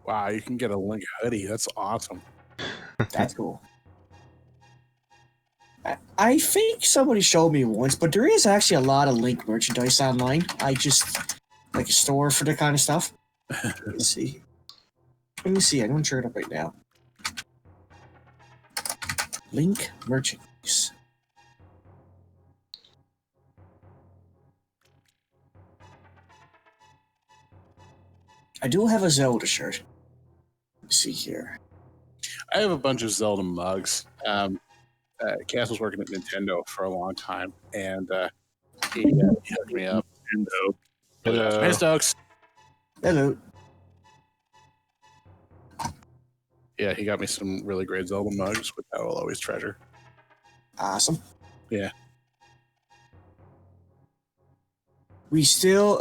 Wow, you can get a Link hoodie. That's awesome. That's cool. I think somebody showed me once, but there is actually a lot of Link merchandise online. I just like a store for that kind of stuff. Let's see. Let me see. I'm going to turn it up right now. Link merchandise. I do have a Zelda shirt. Let's see here. I have a bunch of Zelda mugs. Cass was working at Nintendo for a long time, and he hooked me up. Nintendo. Hello. Hey, Stokes. Hello. Yeah, he got me some really great Zelda mugs, which I will always treasure. Awesome. Yeah. We still,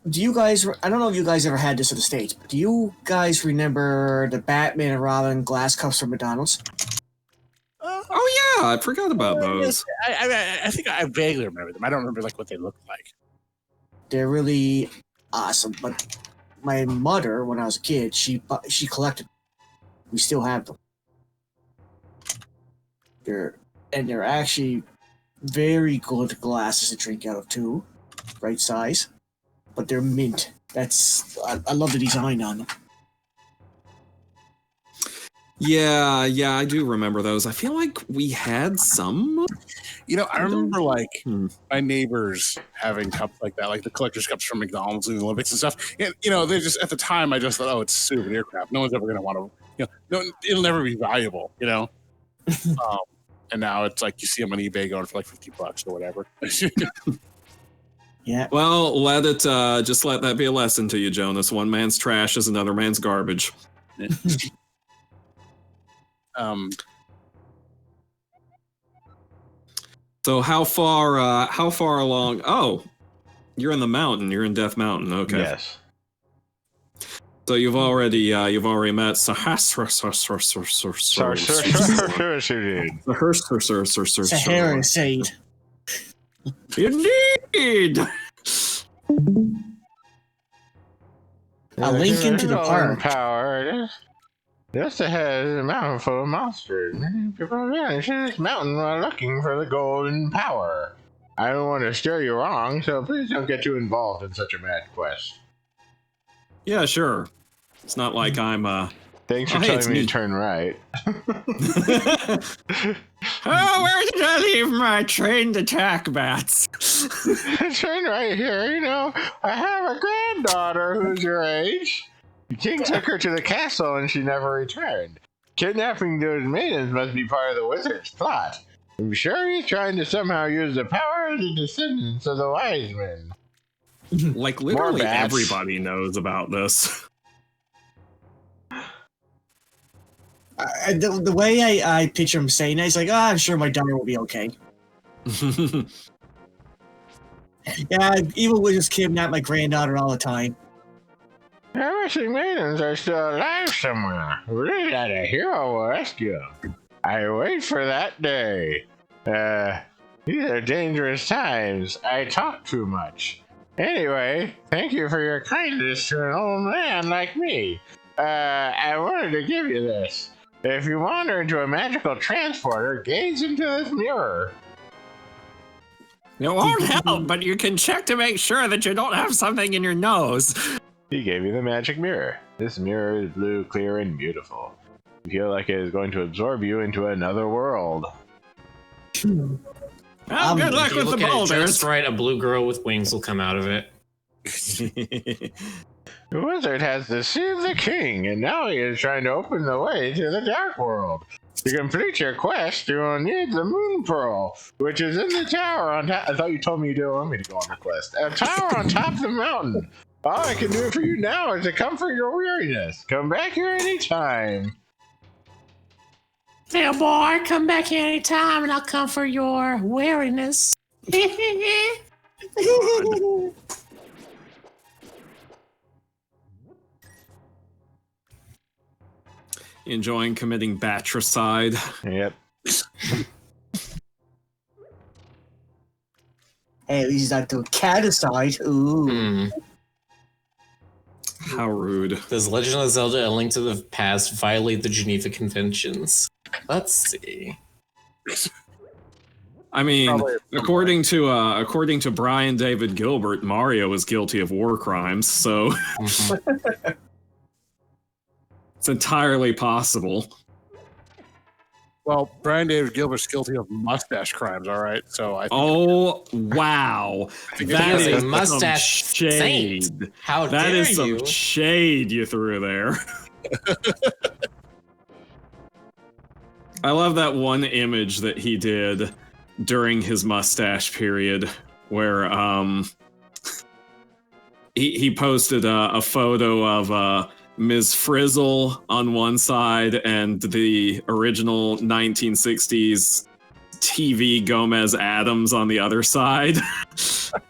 do you guys, I don't know if you guys ever had this at the States, but do you guys remember the Batman and Robin glass cups from McDonald's? Oh yeah, I forgot about those. I think I vaguely remember them. I don't remember like what they looked like. They're really awesome, but my mother, when I was a kid, she collected them. We still have them. They're actually very good glasses to drink out of too, right size, but they're mint. I love the design on them. Yeah, I do remember those. I feel like we had some. You know, I remember like my neighbors having cups like that, like the collector's cups from McDonald's and the Olympics and stuff. And, you know, they just at the time I just thought, oh, it's souvenir crap. No one's ever going to want to, you know, it'll never be valuable, you know. And now it's like you see them on eBay going for like $50 or whatever. Yeah. Well, just let that be a lesson to you, Jonas. One man's trash is another man's garbage. So how far along? Oh, you're in the mountain. You're in Death Mountain. Okay. Yes. So you've already met Sahara Said. Indeed. A link into the park. Power. Just ahead is a mountain full of monsters. People vanish in this mountain while looking for the golden power. I don't want to steer you wrong, so please don't get too involved in such a mad quest. Yeah, sure. It's not like I'm Thanks for telling me to turn right. Oh, where did I leave my trained attack bats? Turn right here, you know. I have a granddaughter who's your age. The king took her to the castle and she never returned. Kidnapping those maidens must be part of the wizard's plot. I'm sure he's trying to somehow use the power of the descendants of the wise men. Like, literally everybody knows about this. The way I picture him saying that, he's like, I'm sure my daughter will be okay. Yeah, evil wizards kidnap my granddaughter all the time. The missing maidens are still alive somewhere. Really not a hero will rescue them. I wait for that day. These are dangerous times. I talk too much. Anyway, thank you for your kindness to an old man like me. I wanted to give you this. If you wander into a magical transporter, gaze into this mirror. It won't help, but you can check to make sure that you don't have something in your nose. He gave you the magic mirror. This mirror is blue, clear, and beautiful. You feel like it is going to absorb you into another world. Well, good luck with the boulders. Just right, a blue girl with wings will come out of it. The wizard has deceived the king, and now he is trying to open the way to the dark world. To complete your quest, you will need the moon pearl, which is in the tower on top. I thought you told me you didn't want me to go on the quest. A tower on top of the mountain. All I can do for you now is to comfort your weariness. Come back here anytime. Hey, boy, come back here anytime and I'll comfort your weariness. Enjoying committing batricide. Yep. Hey, at least he's not doing caticide. Ooh. How rude. Does Legend of Zelda: A Link to the Past violate the Geneva Conventions? Let's see. I mean, according to Brian David Gilbert, Mario is guilty of war crimes, so it's entirely possible. Well, Brian David Gilbert's guilty of mustache crimes, all right? So I think Oh, wow. That is a is mustache some shade. saint. How That dare is some you? shade you threw there. I love that one image that he did during his mustache period where he posted a photo of Ms. Frizzle on one side and the original 1960s TV Gomez Adams on the other side.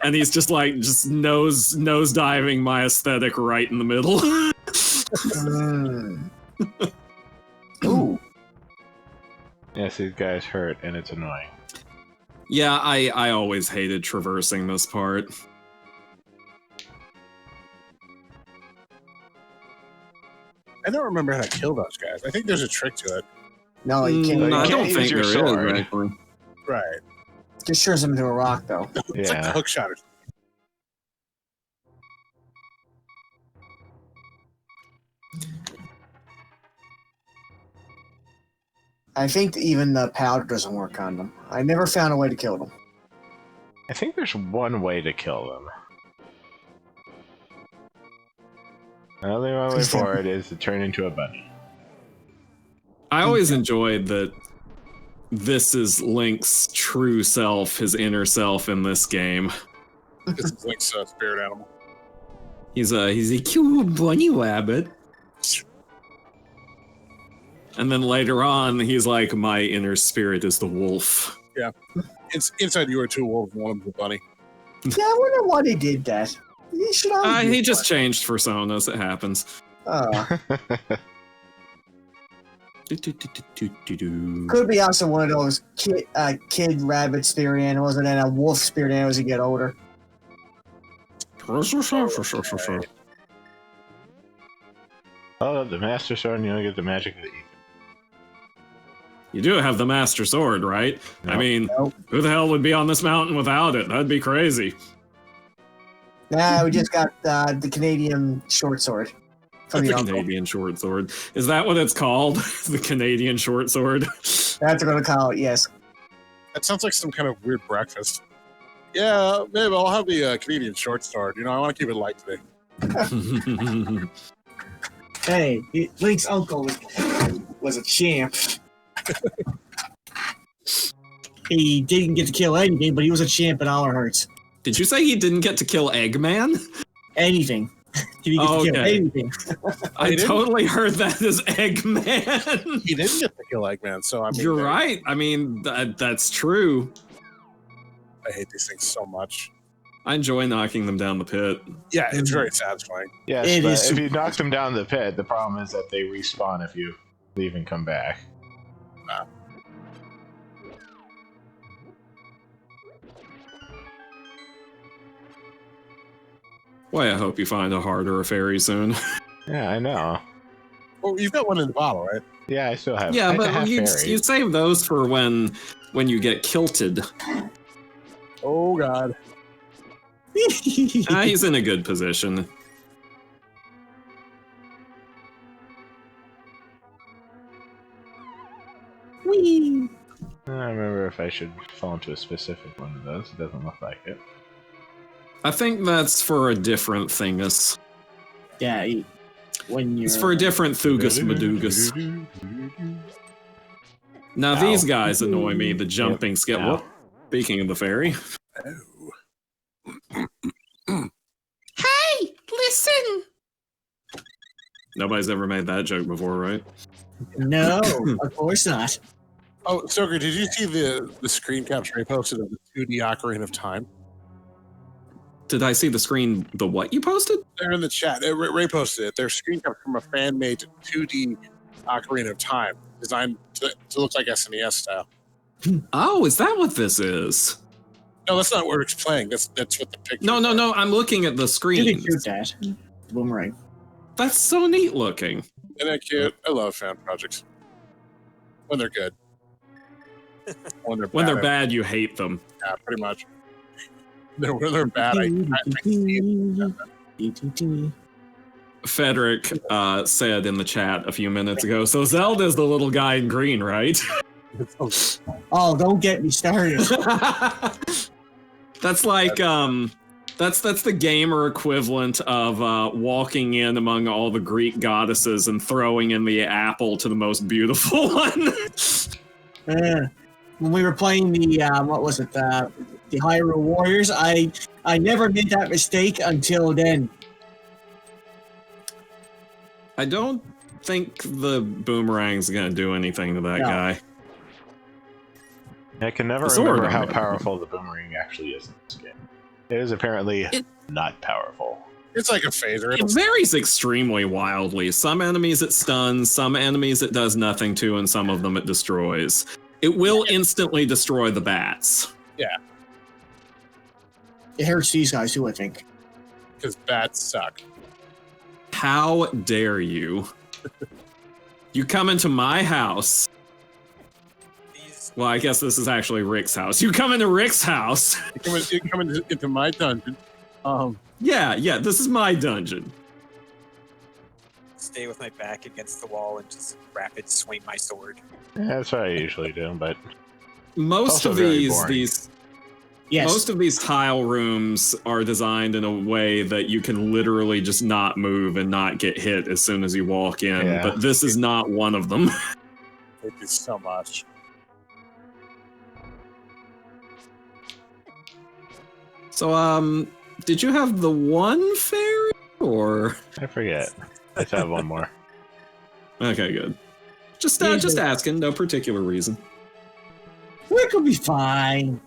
And he's just like nose diving my aesthetic right in the middle. Ooh. Yes, these guys hurt, and it's annoying. Yeah, I always hated traversing this part. I don't remember how to kill those guys. I think there's a trick to it. No, you can't. I can't don't use think your there is, sword. actually. Right. Just turns them into a rock, though. It's like a Yeah. hook shot or something. I think even the powder doesn't work on them. I never found a way to kill them. I think there's one way to kill them. The only one way forward is to turn into a bunny. I always enjoyed that this is Link's true self, his inner self in this game. This is Link's spirit animal. He's a cute bunny rabbit. And then later on, he's like, my inner spirit is the wolf. Yeah. It's inside you are two wolves, one of them's a bunny. Yeah, I wonder why they did that. He should always He do just that. changed personas, it happens. Oh. Do-do-do-do-do-do. Could be also one of those kid rabbit spirit animals and then a wolf spirit animal as you get older. Oh, the Master Sword, and you only get the magic of the ether. You do have the Master Sword, right? I Nope. mean, Nope. who the hell would be on this mountain without it? That'd be crazy. Nah, we just got the Canadian short sword from The your uncle. Canadian short sword. Is that what it's called? The Canadian short sword? That's what I'm gonna call it. Yes. That sounds like some kind of weird breakfast. Yeah, maybe I'll have the Canadian short sword. You know, I want to keep it light today. Hey, Link's uncle was a champ. He didn't get to kill anything, but he was a champ in all our hearts. Did you say he didn't get to kill Eggman? Anything. He didn't get to kill Okay. anything. I didn't? totally heard that as Eggman. He didn't get to kill Eggman, so I mean, You're right. I mean, that's true. I hate these things so much. I enjoy knocking them down the pit. Yeah, it's very satisfying. Yes, It but is if super- you knock them down the pit, the problem is that they respawn if you leave and come back. Boy, I hope you find a heart or a fairy soon. Yeah, I know. Well, you've got one in the bottle, right? Yeah, I still have. Yeah, I but have you fairies. save those for when you get kilted. Oh God. He's in a good position. Whee! I don't remember if I should fall into a specific one of those. It doesn't look like it. I think that's for a different thingus. Yeah, when you're... It's for a different Thugus Madugus. Now these guys annoy me, the jumping skip. Ow. Whoop. Speaking of the fairy. Hey, listen. Nobody's ever made that joke before, right? No, of course not. Oh, Stoker, did you see the screen capture I posted of the 2D Ocarina of Time? Did I see the screen, the what you posted? They're in the chat. Ray posted it. They're screen capture from a fan-made 2D Ocarina of Time, designed to look like SNES style. Oh, is that what this is? No, that's not what it's playing. That's what the picture. No, I'm looking at the You screen. can shoot that. Boomerang. That's so neat looking. Isn't that cute? I love fan projects. When they're good. When they're Bad, you hate them. yeah, pretty much. When they're bad, I Frederick said in the chat a few minutes ago, so Zelda's the little guy in green, right? Oh, don't get me started. That's like, that's the gamer equivalent of walking in among all the Greek goddesses and throwing in the apple to the most beautiful one. When we were playing the, what was it, the Hyrule Warriors, I never made that mistake until then. I don't think the boomerang's gonna do anything to that guy. I can never remember how powerful the boomerang actually is in this game. It is apparently not powerful. It's like a phaser. It varies extremely wildly. Some enemies it stuns, some enemies it does nothing to, and some of them it destroys. It will instantly destroy the bats. Yeah. It hurts these guys too, I think. Because bats suck. How dare you? You come into my house. Well, I guess this is actually Rick's house. You come into Rick's house. You come into my dungeon. Yeah, this is my dungeon. Stay with my back against the wall and just rapid swing my sword. Yeah, that's what I usually do, but most also of very these boring. Yes. Most of these tile rooms are designed in a way that you can literally just not move and not get hit as soon as you walk in. Yeah. But this is not one of them. Thank you so much. So, did you have the one fairy or? I forget. Let's have one more. Okay, good. Just asking, no particular reason. Rick will be fine.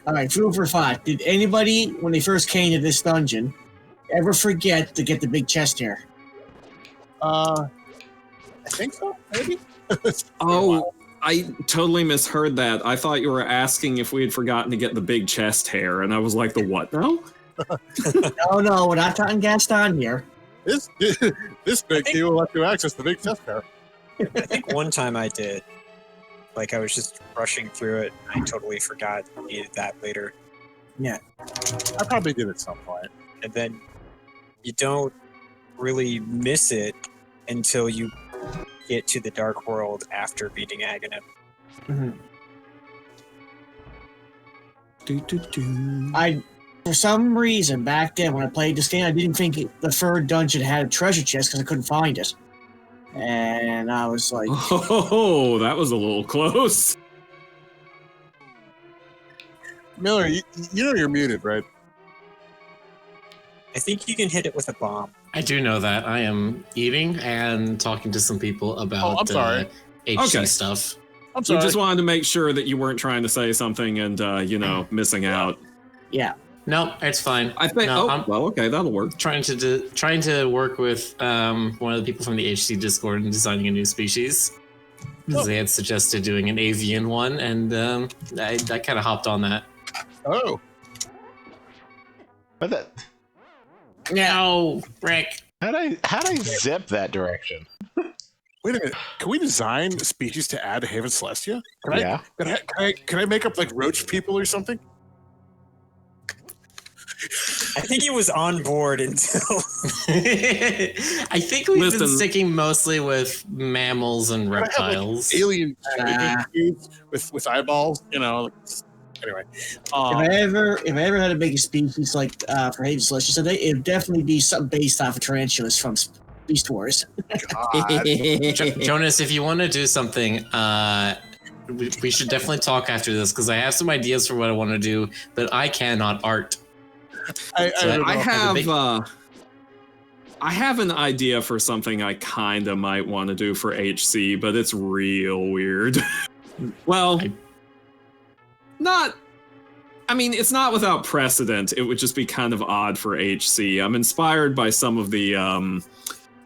Alright, food for thought. Did anybody, when they first came to this dungeon, ever forget to get the big chest here? I think so, maybe? Oh, I totally misheard that. I thought you were asking if we had forgotten to get the big chest hair, and I was like, the what now? No, we're not talking Gaston here. This big key will let you access the big chest there. I think one time I did. Like, I was just rushing through it, and I totally forgot I needed that later. Yeah. I probably did at some point. And then you don't really miss it until you get to the Dark World after beating Aghanim. I, for some reason, back then when I played this game, I didn't think the third dungeon had a treasure chest because I couldn't find it. And I was like... Oh, that was a little close. Miller, you know you're muted, right? I think you can hit it with a bomb. I do know that. I am eating and talking to some people about I'm sorry. HC Okay. stuff. I'm We sorry. just wanted to make sure that you weren't trying to say something and, missing out. Yeah. No, it's fine. I think, No, I'm well, okay, that'll work. trying to work with one of the people from the HC Discord and designing a new species. Oh. They had suggested doing an avian one, and I kind of hopped on that. Oh. But that, No, Rick. how'd I zip that direction? Wait a minute. Can we design species to add to Haven Celestia? Yeah. Can I make up like roach people or something? I think he was on board until... I think we've been Listen. sticking mostly with mammals and Can I have, like, reptiles. alien Ah. dudes with eyeballs, Anyway, If I ever had to make a species like for Haven Celestial, so it'd definitely be something based off of tarantulas from Beast Wars. God. Jonas, if you want to do something, we should definitely talk after this because I have some ideas for what I want to do, but I cannot art. I don't know. I have an idea for something I kinda might want to do for HC, but it's real weird. Well, it's not without precedent. It would just be kind of odd for HC. I'm inspired by some of the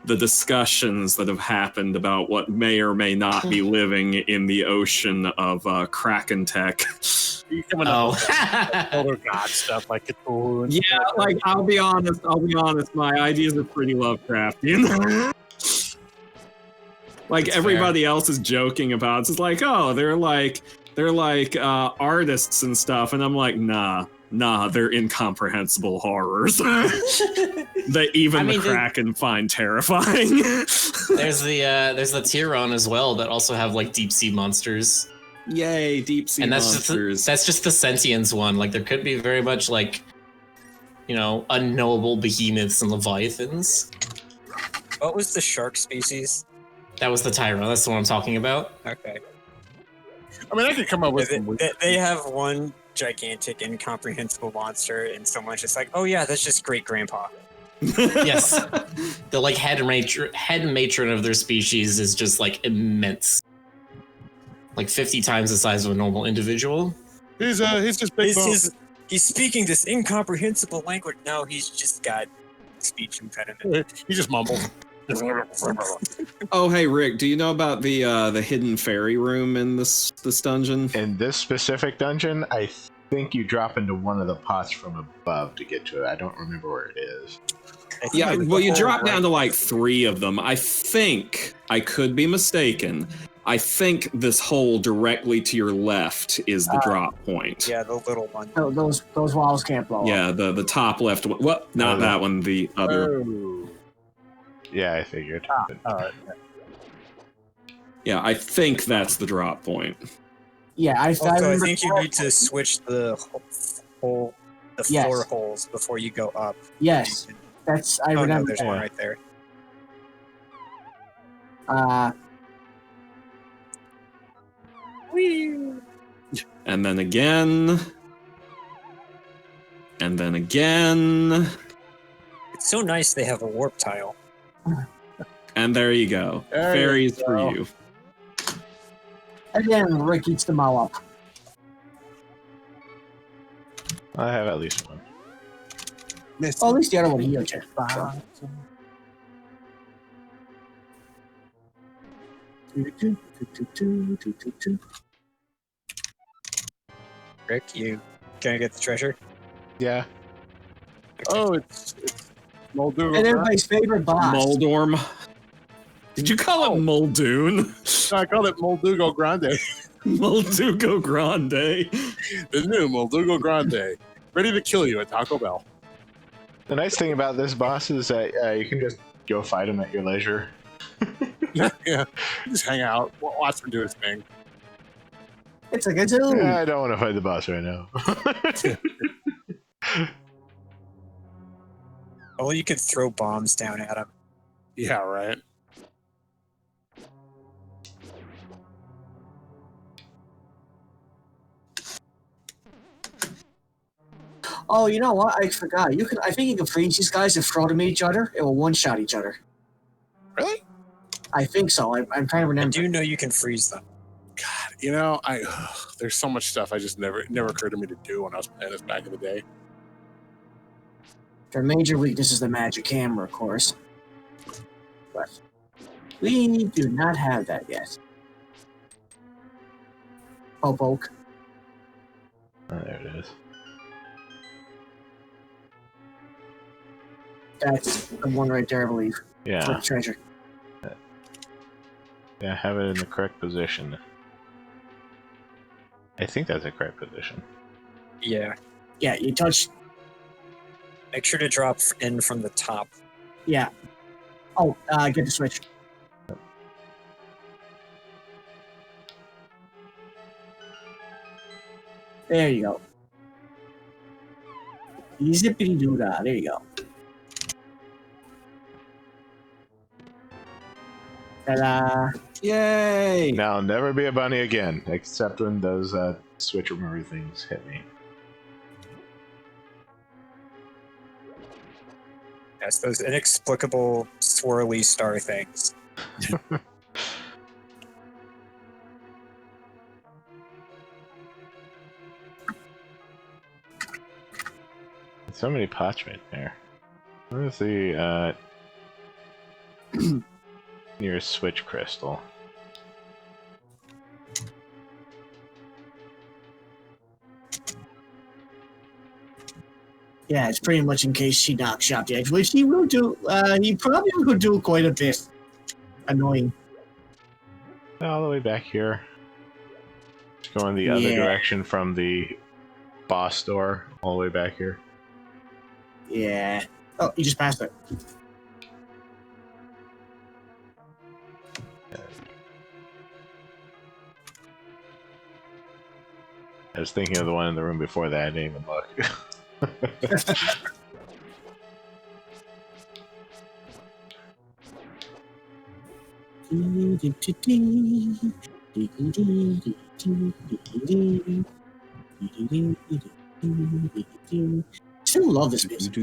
the discussions that have happened about what may or may not be living in the ocean of Kraken tech. You coming up with Oh. older god stuff like Cthulhu and Yeah, stuff like I'll be honest, my ideas are pretty Lovecraftian. Like That's everybody else is joking about it. It's like, oh, they're like artists and stuff, and I'm like, nah, they're incomprehensible horrors that even the Kraken find terrifying. There's the Tyron as well that also have like deep sea monsters. Yay, deep sea monsters. That's just the sentience one. Like there could be very much like, you know, unknowable behemoths and leviathans. What was the shark species? That was the Tyron. That's the one I'm talking about. Okay. I mean, I could come up with some They have one gigantic, incomprehensible monster, and someone's just like, "Oh yeah, that's just great grandpa." Yes, the like head matron of their species is just like immense, like 50 times the size of a normal individual. He's just big bones. He's speaking this incomprehensible language. No, he's just got speech impediment. He just mumbled. Oh, hey Rick, do you know about the hidden fairy room in this dungeon? In this specific dungeon, I think you drop into one of the pots from above to get to it. I don't remember where it is. Yeah, well, you drop down to like 3 of them. I think, I could be mistaken, I think this hole directly to your left is the drop point. Yeah, the little one. No, those walls can't blow up. Yeah, the top left one. Well, not that one, the other. Oh. Yeah, I figured. Yeah, I think that's the drop point. Yeah, I Also, I think you need to switch the floor holes before you go up. Yes, that's I remember. No, there's one right there. And then again. And then again. It's so nice they have a warp tile. And there you go. There Fairies you for go. you. Again, Rick eats them all up. I have at least one. Oh, at least the other one here, Jeff. Rick, you gonna get the treasure? Yeah. Oh, it's Moldugo. And everybody's favorite boss. Moldorm. Did you call it Muldoon? I call it Moldugo Grande. Moldugo Grande. The new Moldugo Grande. Ready to kill you at Taco Bell. The nice thing about this boss is that you can just go fight him at your leisure. Yeah. Just hang out. Watch him do his thing. It's like a zoo. I don't want to fight the boss right now. Oh, you could throw bombs down at him. Yeah, right. Oh, you know what? I forgot. I think you can freeze these guys and throw them at each other. It will one-shot each other. Really? I think so. I'm trying to I remember. do know you can freeze them. God, you know, there's so much stuff I just never occurred to me to do when I was playing this back in the day. Their major weakness is the magic hammer, of course. But we do not have that yet. Poke. Oh, there it is. That's the one right there, I believe. For Yeah. the treasure. Yeah, have it in the correct position. I think that's the correct position. Yeah. Yeah, you touch. Make sure to drop in from the top. Yeah. Oh, get the switch. There you go. Zippity doo dah. There you go. Ta-da! Yay! Now I'll never be a bunny again, except when those switch remover things hit me. Yes, those inexplicable swirly star things. So many pots right there. Where's the Near Switch Crystal. Yeah, it's pretty much in case she knocks you off the edge, which he will do. He probably will do quite a bit. Annoying. All the way back here. Just going the other direction from the boss door, all the way back here. Yeah. Oh, you just passed it. I was thinking of the one in the room before that. I didn't even look. Still love this music.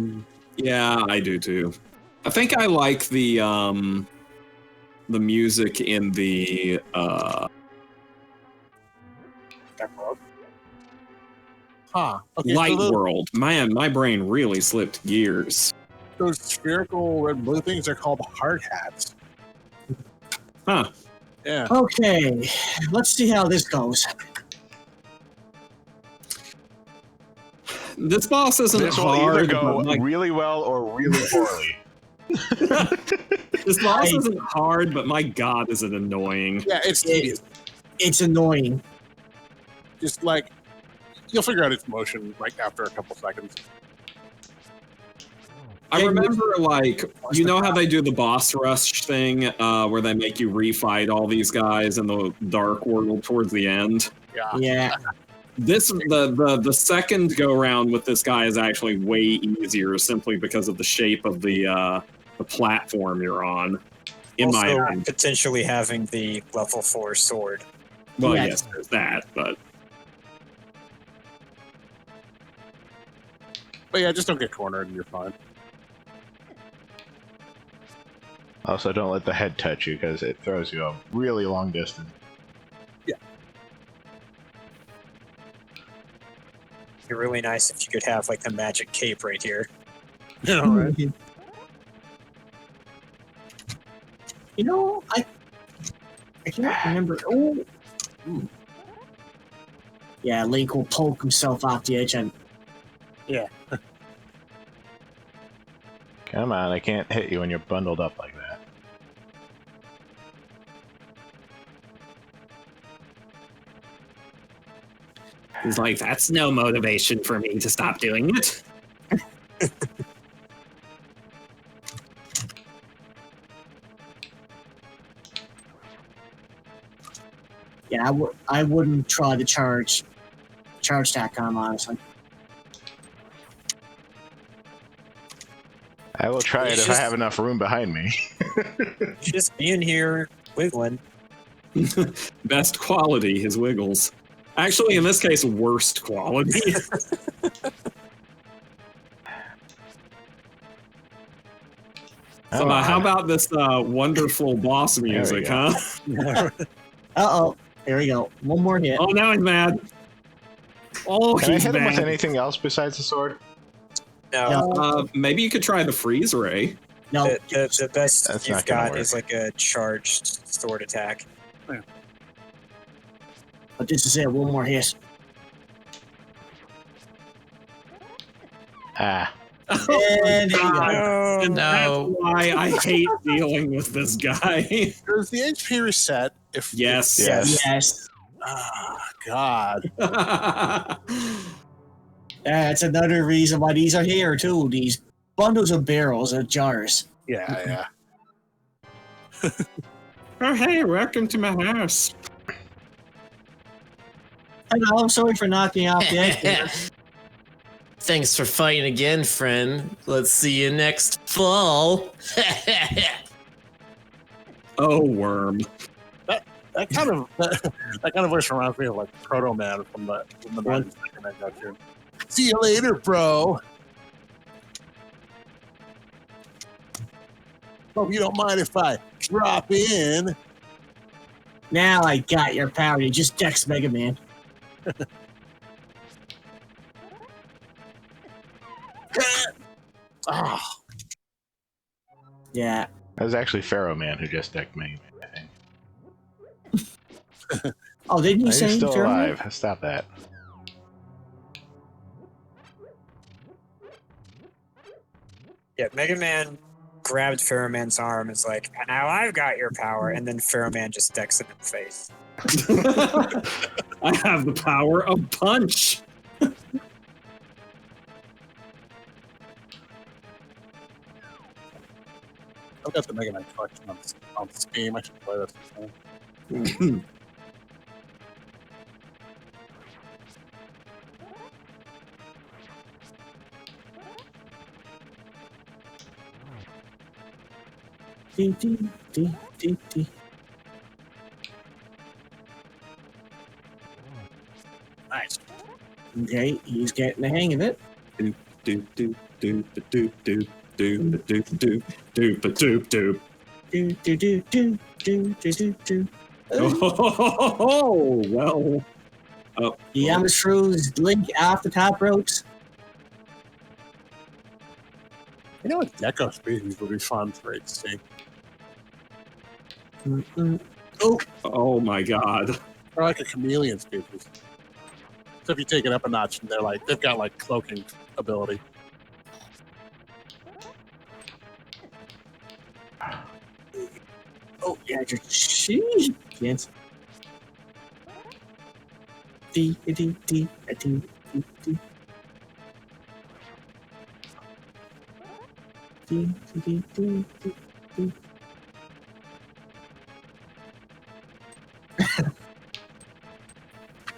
Yeah, I do too. I think I like the music in the Huh. Okay, Light so World. Man, my brain really slipped gears. those spherical red and blue things are called hard hats. Huh. Yeah. Okay, let's see how this goes. This boss isn't This will hard. either go but my- really well or really poorly. This boss isn't hard, but my god, is it annoying. Yeah, it's tedious. It's annoying. Just like you'll figure out its motion like after a couple seconds. I remember, like, you know how they do the boss rush thing, where they make you refight all these guys in the Dark World towards the end? Yeah. Yeah. The second go round with this guy is actually way easier, simply because of the shape of the platform you're on. In my Also, opinion. potentially having the level 4 sword. Well, Yes. yes, there's that, but Yeah, just don't get cornered and you're fine. Also, don't let the head touch you because it throws you a really long distance. It'd be really nice if you could have like the magic cape right here. You know, right? You know, I can't remember. Oh, yeah, Link will poke himself off the edge, and Come on, I can't hit you when you're bundled up like that. He's like, that's no motivation for me to stop doing it. yeah, I wouldn't try to charge that on him, honestly. I will try it if I have enough room behind me. Just being here, wiggling. best quality, his wiggles. Actually, in this case, worst quality. So, how about this wonderful boss music, go. huh? Uh-oh. There we go. One more hit. Oh, now he's mad. Oh, Can I he's hit him with mad. anything else besides the sword? No, Maybe you could try the freeze ray. No, the best That's you've not gonna got work. is like a charged sword attack. but this is it. One more hit. Ah. And there you go. No, And No. that's why I hate dealing with this guy. Does the HP reset if Yes. Yes. Yes. Ah, God. That's another reason why these are here, too. These bundles of barrels of jars. Yeah. Oh, hey, welcome to my house. Hello, I'm sorry for knocking off the edge there. Thanks for fighting again, friend. Let's see you next fall. Oh, worm. That kind of voice reminds me of like Proto Man from the 90s cartoon. See you later, bro. Hope you don't mind if I drop in. Now I got your power. You just text Mega Man. Ah, Yeah. That was actually Pharaoh Man who just decked Mega Man, I think. Oh, didn't you He's say still Pharaoh Man? alive. Stop that. Yeah, Mega Man grabbed Pharaoh Man's arm and is like, now I've got your power, and then Pharaoh Man just decks him in the face. I have the power of punch. I've got the Mega Man collection on Steam. I should play that sometime. Dee, dee, dee, dee, dee. Nice. Okay, he's getting the hang of it. Do do do do do do do do do do do do do. Do, do, do, do, do, do, do, do. Oh well. Oh, He almost throws Link off the top ropes. You know what? Gecko species would be fun for HC. Oh, oh my God. Or like a chameleon species. So if you take it up a notch, and they've got like cloaking ability. oh, yeah, just she can't. Dee, dee, dee, dee, dee, dee. Dee, dee, dee, dee, dee.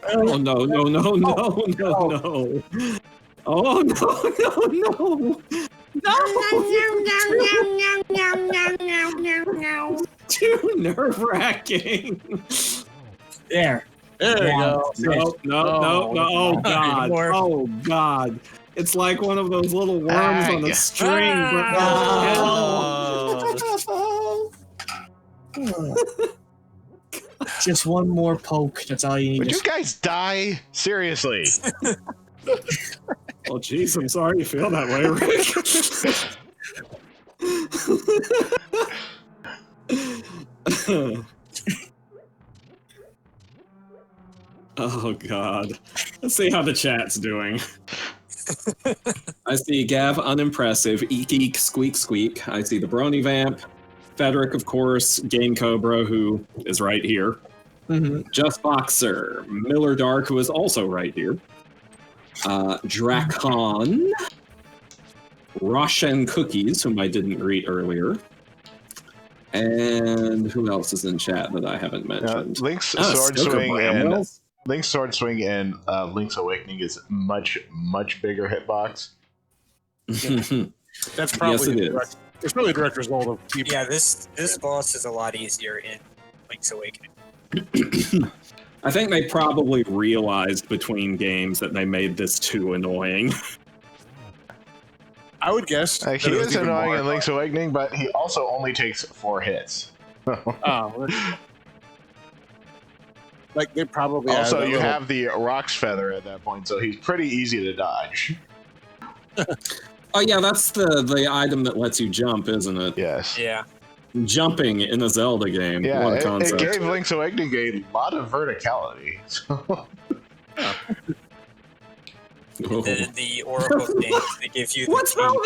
Oh no no no no no no. Oh no no no. Too nerve-wracking. There. There you go. No, no. Oh God. Oh God. It's like one of those little worms on a string. Just one more poke. That's all you need. Would to you guys die? Seriously. Oh jeez, I'm sorry you feel that way, Rick. Oh God. Let's see how the chat's doing. I see Gav unimpressive, eek eek, squeak squeak. I see the Brony Vamp, Federic, of course, Game Cobra, who is right here. Just Boxer, Miller Dark, who is also right here. Drakon, Roshan Cookies, whom I didn't greet earlier. And who else is in chat that I haven't mentioned? Link's Ah, Sword Stoker Swing and Bramwell. Link's Sword Swing and Link's Awakening is much bigger hitbox. That's probably Yes, it is. It's probably a direct result of people. Yeah, this boss is a lot easier in Link's Awakening. I think they probably realized between games that they made this too annoying. I would guess. He that it was is even annoying more in Link's Awakening, but he also only takes 4 hits. Oh, like they probably Also, added a you little- have the Rock's Feather at that point, so he's pretty easy to dodge. Oh yeah, that's the item that lets you jump, isn't it? Yes. Yeah. Jumping in a Zelda game. Yeah, What a it concept. gave Link's Awakening a lot of verticality. Oh. The Oracle things, they give you the What's key. wrong?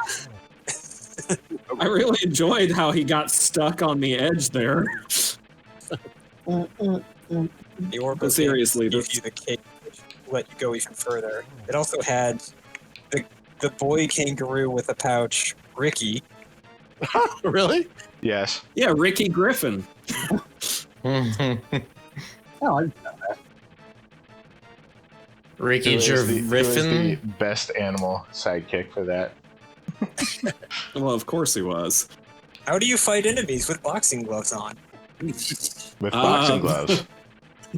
I really enjoyed how he got stuck on the edge there. The Oracle But seriously, things give you the key, which let you go even further. It also had the boy kangaroo with a pouch, Ricky. really? Yes. Yeah, Ricky Griffin. Oh, I Ricky It was the Griffin. best animal sidekick for that. Well, of course he was. How do you fight enemies with boxing gloves on? With boxing gloves.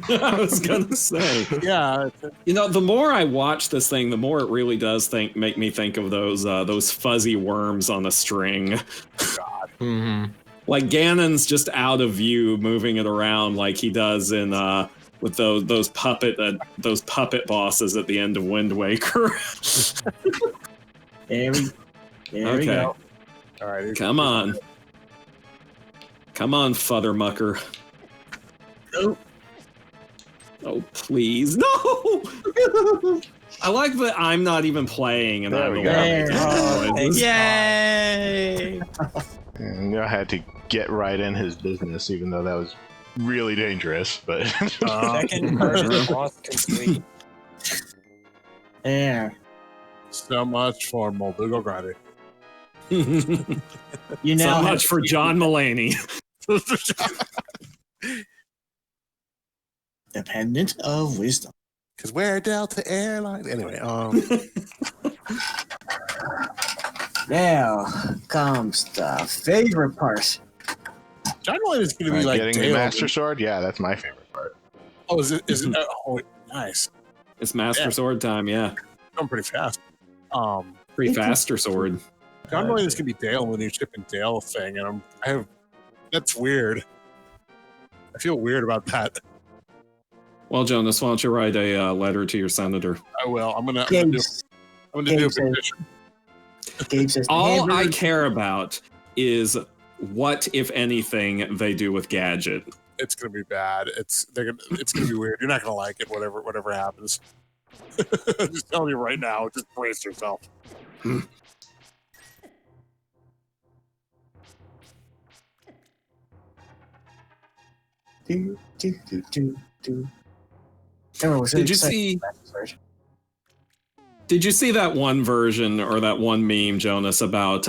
I was gonna say. Yeah. You know, the more I watch this thing, the more it really does make me think of those fuzzy worms on a string. Mm-hmm. Like Ganon's just out of view, moving it around like he does in with those puppet bosses at the end of Wind Waker. There we Okay. go. All right. Come on. Come on, Futtermucker. Oh. Oh, please. No! I like that I'm not even playing and There I'm we the go. one making Oh, noises. Yay! And I had to get right in his business, even though that was really dangerous. But Second largest boss complete. There. So much for Moldugo Grande. You now So have much for John Mulaney. dependent of wisdom. Because we're Delta Airlines. Anyway, Now comes the favorite part. John Mulaney is going to be like getting the Dale. Master Sword, yeah, that's my favorite part. Oh, is it? Oh, nice. It's Master Sword time, yeah. Going pretty fast. Pretty faster sword. John Mulaney is going to be Dale when you Chip and Dale thing, and that's weird. I feel weird about that. Well, Jonas, why don't you write a letter to your senator? I will. I'm gonna do Gabe a says- petition. Gabe says, All I hamburger- care about is what, if anything, they do with Gadget. It's gonna be bad. It's gonna be weird. You're not gonna like it. Whatever happens. Just telling you right now. Just brace yourself. Do, do, do, do, do. Everyone was Did you excited see? about this version. Did you see that one version or that one meme, Jonas, about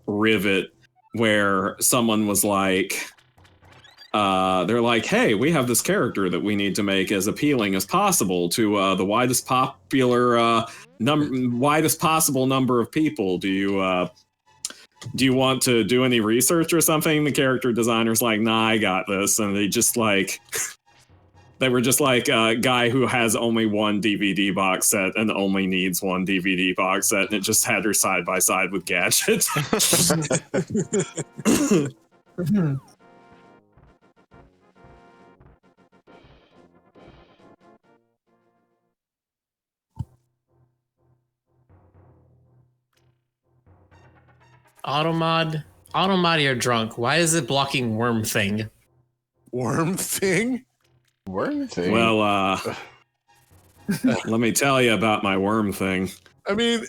Rivet, where someone was like, they're like, "Hey, we have this character that we need to make as appealing as possible to the widest possible number of people. Do you want to do any research or something?" The character designer's like, "Nah, I got this," and they just like. They were just like a guy who has only one DVD box set and only needs one DVD box set, and it just had her side by side with Gadget. Automod, you're drunk. Why is it blocking worm thing? Worm thing. Worm thing. Well, let me tell you about my worm thing. I mean,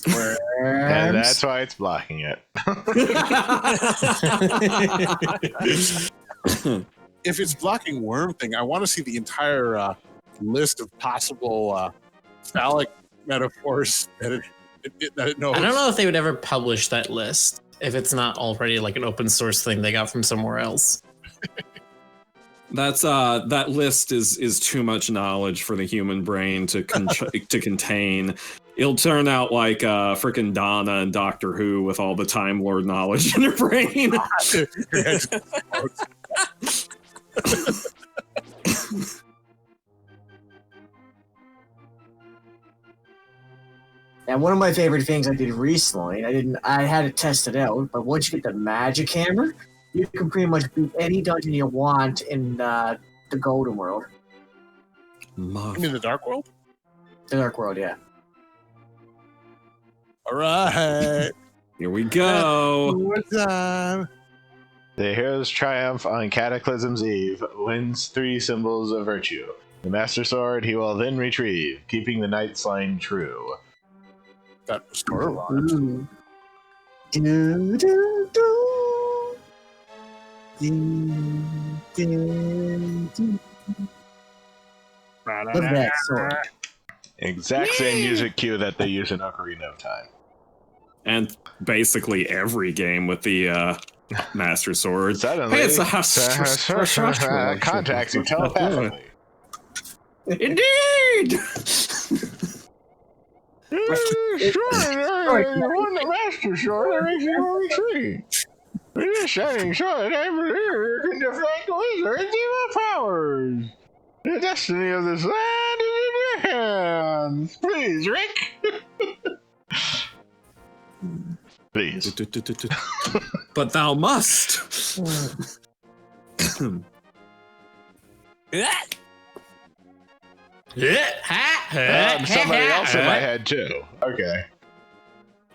and that's why it's blocking it. if it's blocking worm thing, I want to see the entire list of possible phallic metaphors that it knows. I don't know if they would ever publish that list if it's not already like an open source thing they got from somewhere else. That's that list is too much knowledge for the human brain to to contain. It'll turn out like frickin' Donna and Doctor Who with all the Time Lord knowledge in her brain. And one of my favorite things I did recently, I had to test it out, but once you get the magic hammer, you can pretty much beat any dungeon you want in the Golden World. You mean the Dark World? The Dark World, yeah. All right. Here we go. One time. The hero's triumph on Cataclysm's Eve wins 3 symbols of virtue. The Master Sword he will then retrieve, keeping the Knight's line true. That was sort of on Ooh. Do, do, do. Do, do, do. Look at that sword. Exact same music cue that they use in Ocarina of Time. And basically every game with the Master Sword. Suddenly, Hey, it's a contacts you telepathically. Indeed! Sure, you won the Master Sword that makes you retreat. With this shining sword, I believe you can deflect wizards' evil powers. The destiny of this land is in your hands. Please, Rick. Please. But thou must. Somebody else in my head, too. Okay.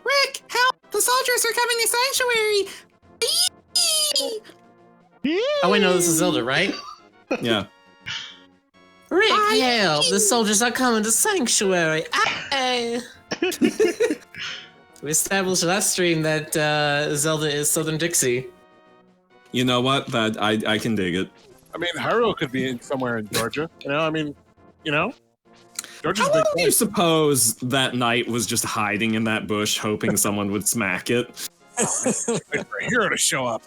Rick, help! The soldiers are coming to Sanctuary! Oh, wait, no, this is Zelda, right? Yeah. Rick, help! The soldiers are coming to Sanctuary. Aye. We established last stream that Zelda is Southern Dixie. You know what? That I can dig it. I mean, Hyrule could be somewhere in Georgia. Georgia's How a big long do you place. suppose that knight was just hiding in that bush, hoping someone would smack it? Wait for a hero to show up.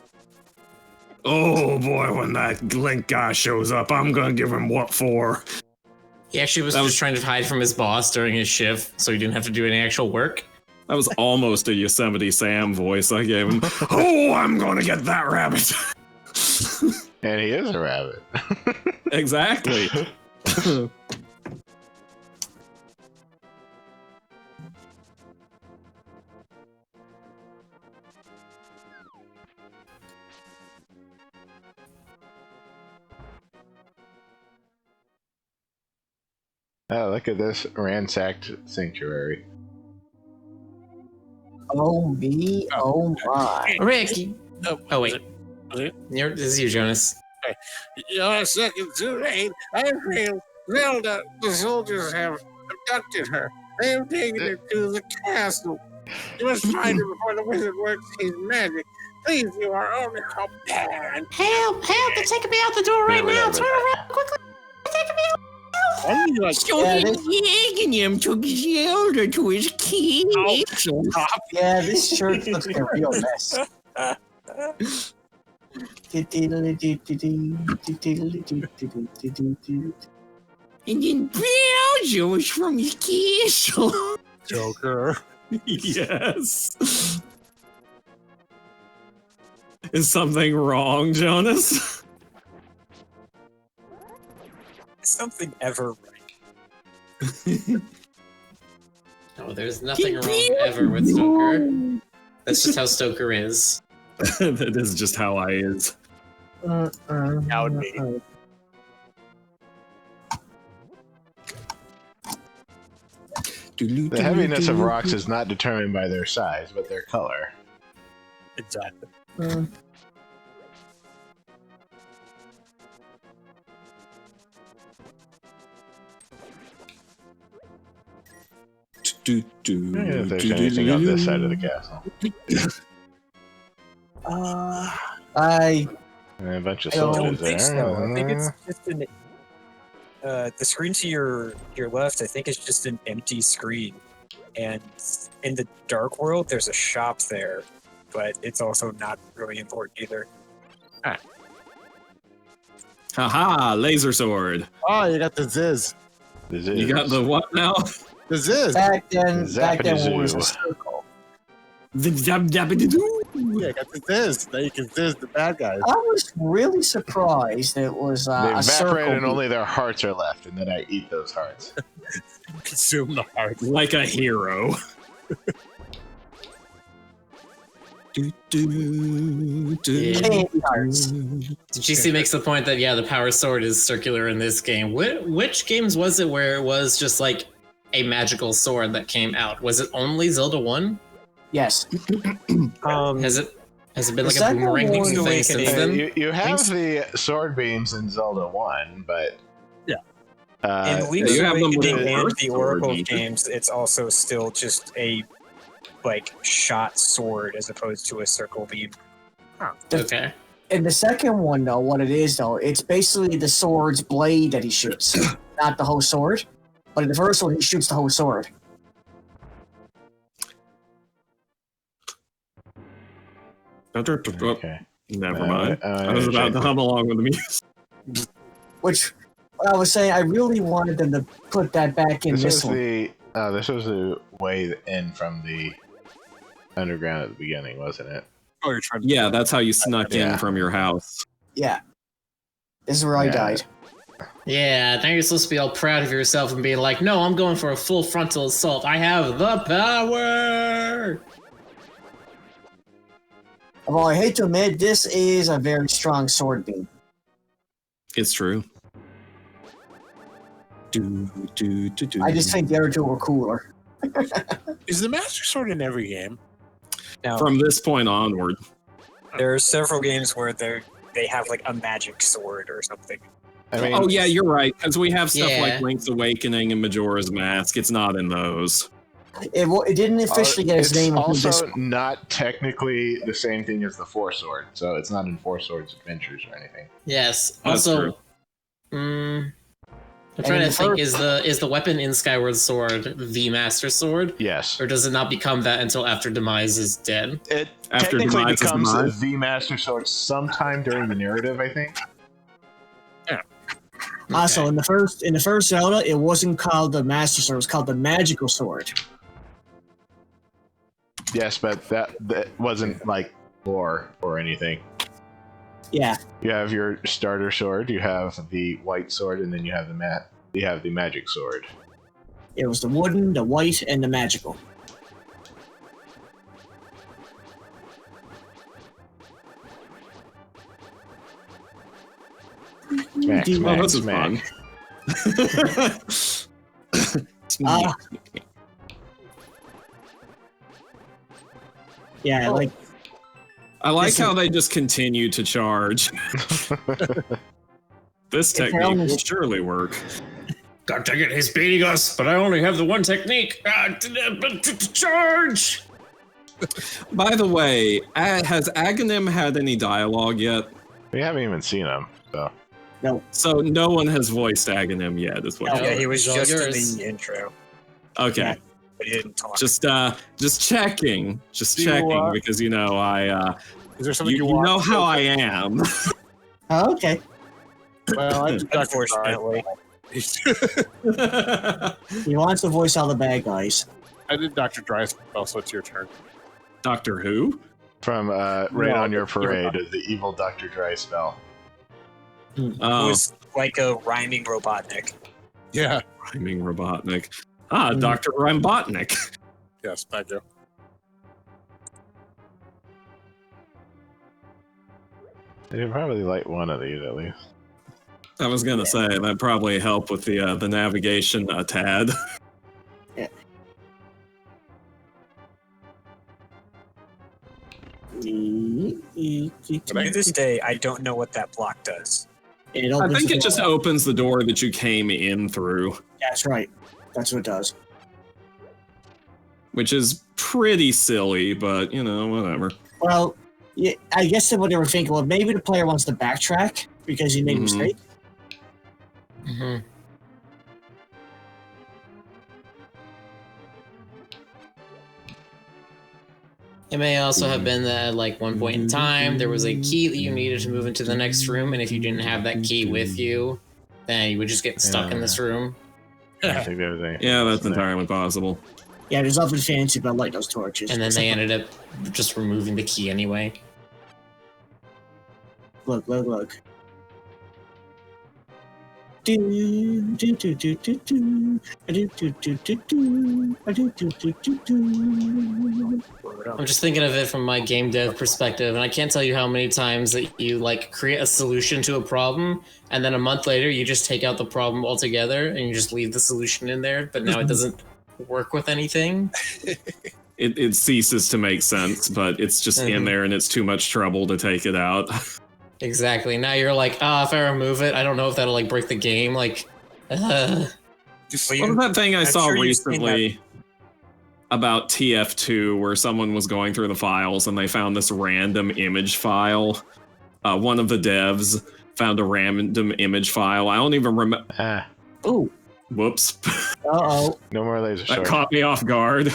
Oh boy, when that Link guy shows up, I'm gonna give him what for. He actually was That just was- trying to hide from his boss during his shift, so he didn't have to do any actual work. That was almost a Yosemite Sam voice I gave him. Oh, I'm gonna get that rabbit. And he is a rabbit. Exactly. Oh, look at this ransacked sanctuary. Oh me, oh my. Rick! Oh, was wait. Was it? This is you, Jonas. You're a second too late. I feel Zelda. The soldiers have abducted her. They have taken her to the castle. You must find her before the wizard works his magic. Please, you are only companion. Help! Help! They're taking me out the door right Yeah, now! whatever. Turn around quickly! They're taking me out! Only like Yeah, this, took Zelda to his castle. yeah, this church looks like a real mess. And then Bowser was from his castle. Joker. Yes. Is something wrong, Jonas? Is something ever right? No, there's nothing wrong ever with Stoker. That's just how Stoker is. That is just how I is. That would be. The heaviness of rocks is not determined by their size, but their color. Exactly. If there's anything on this side of the castle. I And a bunch of I don't soldiers think there. so. I think it's just an. The screen to your left, I think, is just an empty screen, and in the dark world, there's a shop there, but it's also not really important either. Haha, laser sword. Oh, you got the Ziz. This You got the what now? The Ziz. back then when it was a Zapadazoo. circle. The dub dub doo. Yeah, you got the Ziz. Now you can Ziz the bad guys. I was really surprised it was They a evaporate and circle. only their hearts are left, and then I eat those hearts. Consume the heart. Like a hero. Do, do, do, Yeah. Candy hearts. GC makes the point that, yeah, the power sword is circular in this game. Which games was it where it was just like a magical sword that came out? Was it only Zelda 1? Yes. Has it been like a second boomerang one- thing since then? You have the sword beams in Zelda 1, but... Yeah. In Link's you have them with Awakening the and Earth the Sword, Oracle don't you? games, it's also still just a shot sword as opposed to a circle beam. Okay. In the second one, though, what it is, though, it's basically the sword's blade that he shoots, not the whole sword. But in the first one, he shoots the whole sword. Okay. Never mind. Uh, I was about to hum along with the music. Which, I was saying, I really wanted them to put that back in This this was one. this was the way in from the underground at the beginning, wasn't it? Oh, you're trying to. Yeah, that's how you snuck Yeah. in from your house. Yeah. This is where I Yeah. died. Yeah, now you're supposed to be all proud of yourself and being like, no, I'm going for a full frontal assault. I have the power! Although I hate to admit, this is a very strong sword beam. It's true. Do, do, do, do. I just think the other two were cooler. Is the Master Sword in every game? Now, From this point onward. there are several games where they have like a magic sword or something. I mean, Oh yeah, you're right. Because we have stuff Yeah. like Link's Awakening and Majora's Mask. It's not in those. It didn't officially get its it's name until also this. not technically the same thing as the Four Sword, so it's not in Four Swords Adventures or anything. Yes. That's Also, I'm trying to think: is the weapon in Skyward Sword the Master Sword, Yes. or does it not become that until after Demise is dead? It After technically Demise is becomes Demise? the Master Sword sometime during the narrative, I think. Also, in the first Zelda, it wasn't called the Master Sword; it was called the Magical Sword. Yes, but that wasn't like lore or anything. Yeah, You have your starter sword, you have the white sword, and then you have the magic sword. it was the wooden, the white, and the magical. Smack, Oh, smack, this is smack. Ah. Yeah, like I like This how they just continue to charge. This they're technique almost- will surely work. God dang it, he's beating us, but I only have the one technique. Charge! By the way, has Aghanim had any dialogue yet? We haven't even seen him, so. So no one has voiced Aghanim yet, is what No. you're- Yeah, he was It's all just yours. in the intro, Okay. Yeah. but he didn't talk. Just checking. Just Do you, checking because you know Is there something you you, want? know how I am. oh, okay. Well, I just got Unfortunately. He wants to voice all the bad guys. I did Dr. Dry spell, so it's your turn. Doctor Who? From Right No, on Your but you're Parade, the evil Dr. Dry spell. It Oh, was like a rhyming Robotnik. Yeah. rhyming Robotnik. Ah, Mm. Dr. Rhymebotnik. Yes, thank you. They probably like one of these at least. I was gonna say that probably help with the navigation a tad. To this day, I don't know what that block does. It I opens think the it just door. opens the door that you came in through, That's right. That's what it does. which is pretty silly, but you know, whatever. Well, yeah, I guess what they were thinking, well, maybe the player wants to backtrack because he made a Mhm. mistake. Mm-hmm. It may also have been that at like one point in time there was a key that you needed to move into the next room, and if you didn't have that key with you, then you would just get stuck in this room. I think there was anything Yeah, else that's in there. entirely possible. Yeah, there's nothing fancy about lighting those torches. And then they ended up just removing the key anyway. Look, look, look. Do, do, do, do, do, do. Do, do, do, do, do. Do, do, do, do, do. I'm just thinking of it from my game dev perspective, and I can't tell you how many times that you like create a solution to a problem, and then a month later you just take out the problem altogether and you just leave the solution in there, but now it doesn't work with anything. It ceases to make sense, but it's just in Mhm. there and it's too much trouble to take it out. Exactly. Now you're like, if I remove it, I don't know if that'll like break the game. Like, Just, Well, What was that thing I I'm saw sure you've seen recently about TF2 where someone was going through the files and they found this random image file? One of the devs found a random image file. I don't even remember. Ah, Ooh, Whoops. uh-oh. no more laser That sword. caught me off guard.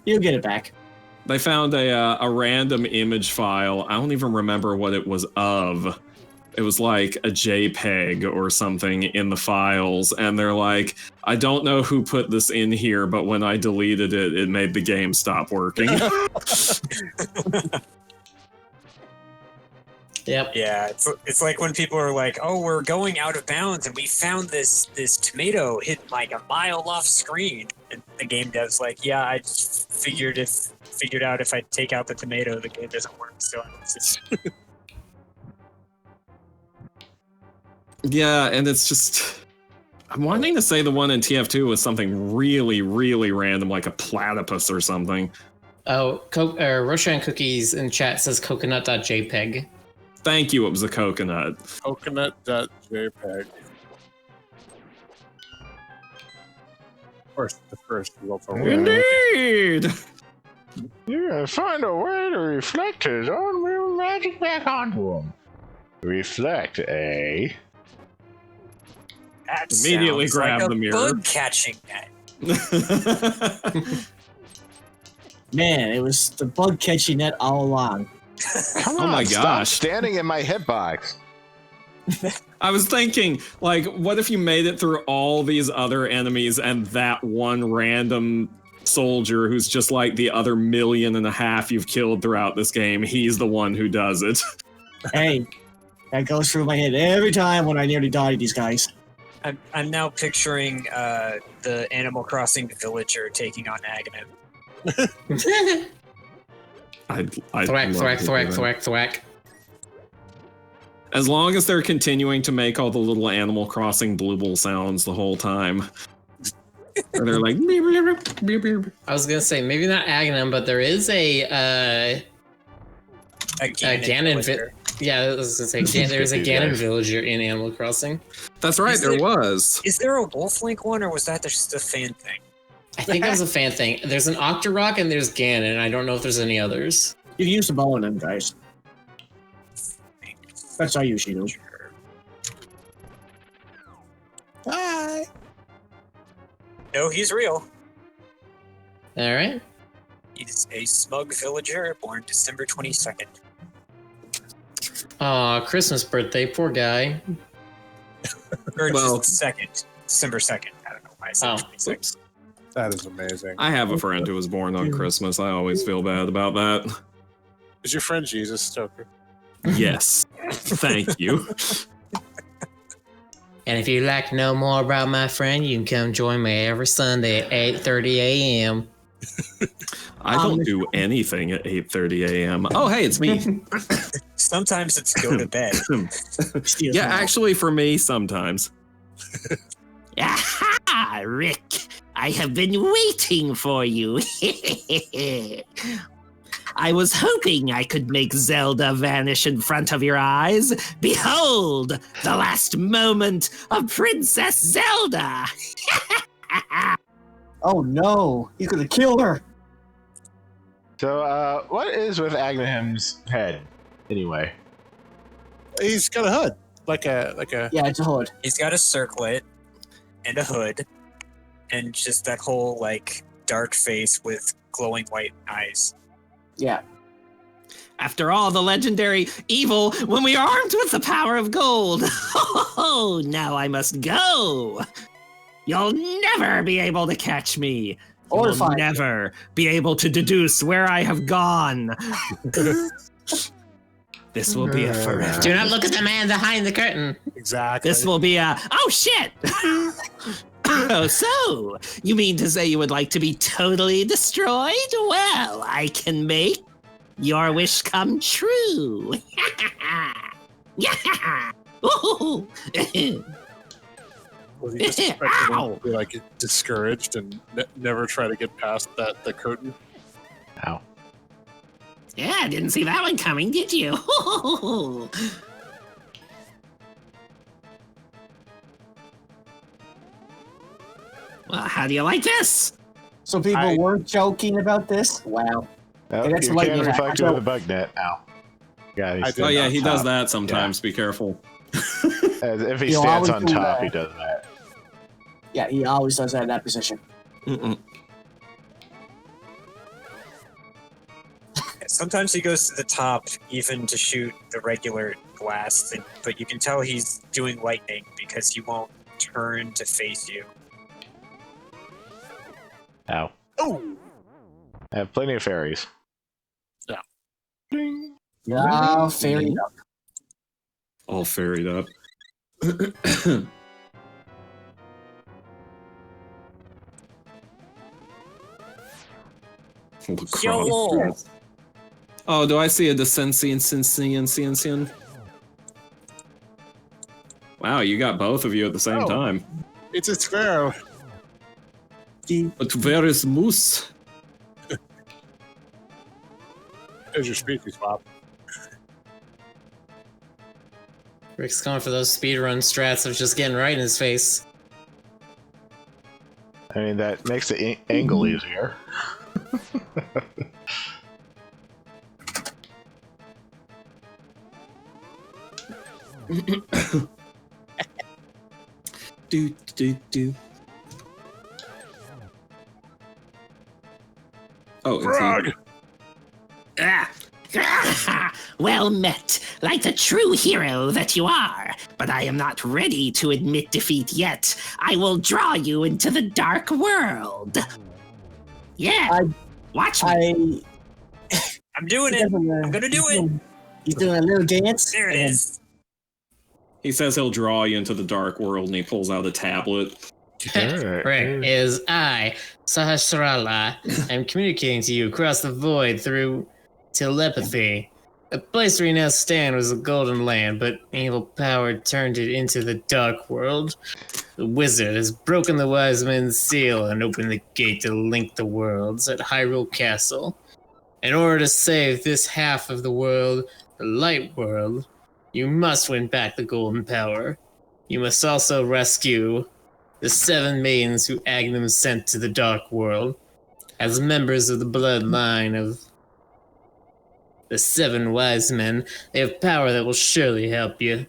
You'll get it back. They found a random image file. I don't even remember what it was of. It was like a JPEG or something in the files, and they're like, I don't know who put this in here, but when I deleted it, it made the game stop working. yep. yeah, it's like when people are like, "Oh, we're going out of bounds, and we found this tomato hidden like a mile off screen." And the game dev's like, "Yeah, I just figured out if I take out the tomato, the game doesn't work." So it's just, Yeah, and it's just. I'm wanting to say the one in TF2 was something really, really random, like a platypus or something. Oh, Roshan Cookies in chat says coconut.jpg. Thank you, it was a coconut. Coconut.jpg. Of course, the first result for Indeed! You're gonna find a way to reflect his own real magic back onto him. Reflect, eh? That Immediately sounds grab like the a mirror. bug catching net. Man, it was the bug catching net all along. Come Oh on, my stop gosh. standing in my hitbox. I was thinking, like, what if you made it through all these other enemies and that one random soldier who's just like the other 1.5 million you've killed throughout this game, he's the one who does it. Hey, that goes through my head every time when I nearly die to these guys. I'm now picturing the Animal Crossing villager taking on Aghanim. I'd Thwack, love thwack, to do thwack, that. thwack, thwack. As long as they're continuing to make all the little Animal Crossing blooble sounds the whole time. Or they're like, beep, beep, beep, beep. I was gonna say maybe not Aghanim, but there is a Ganon. Yeah, I was gonna say there's a These Ganon guys. villager in Animal Crossing. That's right, Is there it- was. Is there a Wolf Link one, or was that just a fan thing? I think that was a fan thing. There's an Octorok and there's Ganon. I don't know if there's any others. You can use the bow on them, guys. That's how I usually do. Bye. No, he's real. All right. He's a smug villager born December 22nd. Aw, Christmas birthday, poor guy. Or Well- just second. December 2nd. I don't know why I said Oh, 26th. That is amazing. I have a friend who was born on Christmas. I always feel bad about that. Is your friend Jesus Stoker? Yes. Thank you. And if you'd like to know more about my friend, you can come join me every Sunday at 8:30 a.m. I don't do anything at 8:30 a.m. Oh, hey, it's me. Sometimes it's go to bed. Steals Yeah, my bow. actually, for me, sometimes. Aha, Rick! I have been waiting for you. I was hoping I could make Zelda vanish in front of your eyes. Behold, the last moment of Princess Zelda! Oh no, you could have killed her. So, what is with Agnahim's head, anyway? He's got a hood, like a. Yeah, it's a hood. He's got a circlet and a hood, and just that whole like dark face with glowing white eyes. Yeah. After all, the legendary evil when we are armed with the power of gold. Oh, now I must go. You'll never be able to catch me. Or You'll find me. never be able to deduce where I have gone. This will be a forever. Do not look at the man behind the curtain. Exactly. This will be a. Oh shit! Oh, so you mean to say you would like to be totally destroyed? Well, I can make your wish come true. Yeah. Ooh. Was he just expecting Ow! him to be like discouraged and never try to get past the curtain? Ow. Yeah, didn't see that one coming, did you? Well, how do you like this? So people I- were joking about this? Wow. No, Hey, that's you lightning can't attack. reflect with a bug net. Ow. Yeah, he's I sitting Oh, yeah, on he does top. that sometimes. Be careful. As if he He'll stands always on do top, that. he does that. Yeah, he always does that in that position. Mm-mm. Sometimes he goes to the top even to shoot the regular blast, but you can tell he's doing lightning because he won't turn to face you. Ow. Oh, I have plenty of fairies. Yeah, fair enough. All ferried up. Yo! Oh, do I see a Descension? Wow, you got both of you at the same Oh. time. it's a sparrow. But where is Moose? There's your species swap. Rick's going for those speedrun strats of just getting right in his face. I mean, that makes the angle easier. Do. Oh, it's Frog! Well met, like the true hero that you are. But I am not ready to admit defeat yet. I will draw you into the dark world. Yeah, watch me. I'm doing it. I'm gonna do it. He's doing a little dance. There it is. He says he'll draw you into the dark world, and he pulls out a tablet. Rick, is I, Sahasrara, am communicating to you across the void through telepathy. The place where you now stand was a golden land, but evil power turned it into the dark world. The wizard has broken the wise men's seal and opened the gate to link the worlds at Hyrule Castle. In order to save this half of the world, the light world, you must win back the golden power. You must also rescue the 7 maidens who Agnum sent to the dark world. As members of the bloodline of the 7 wise men, they have power that will surely help you.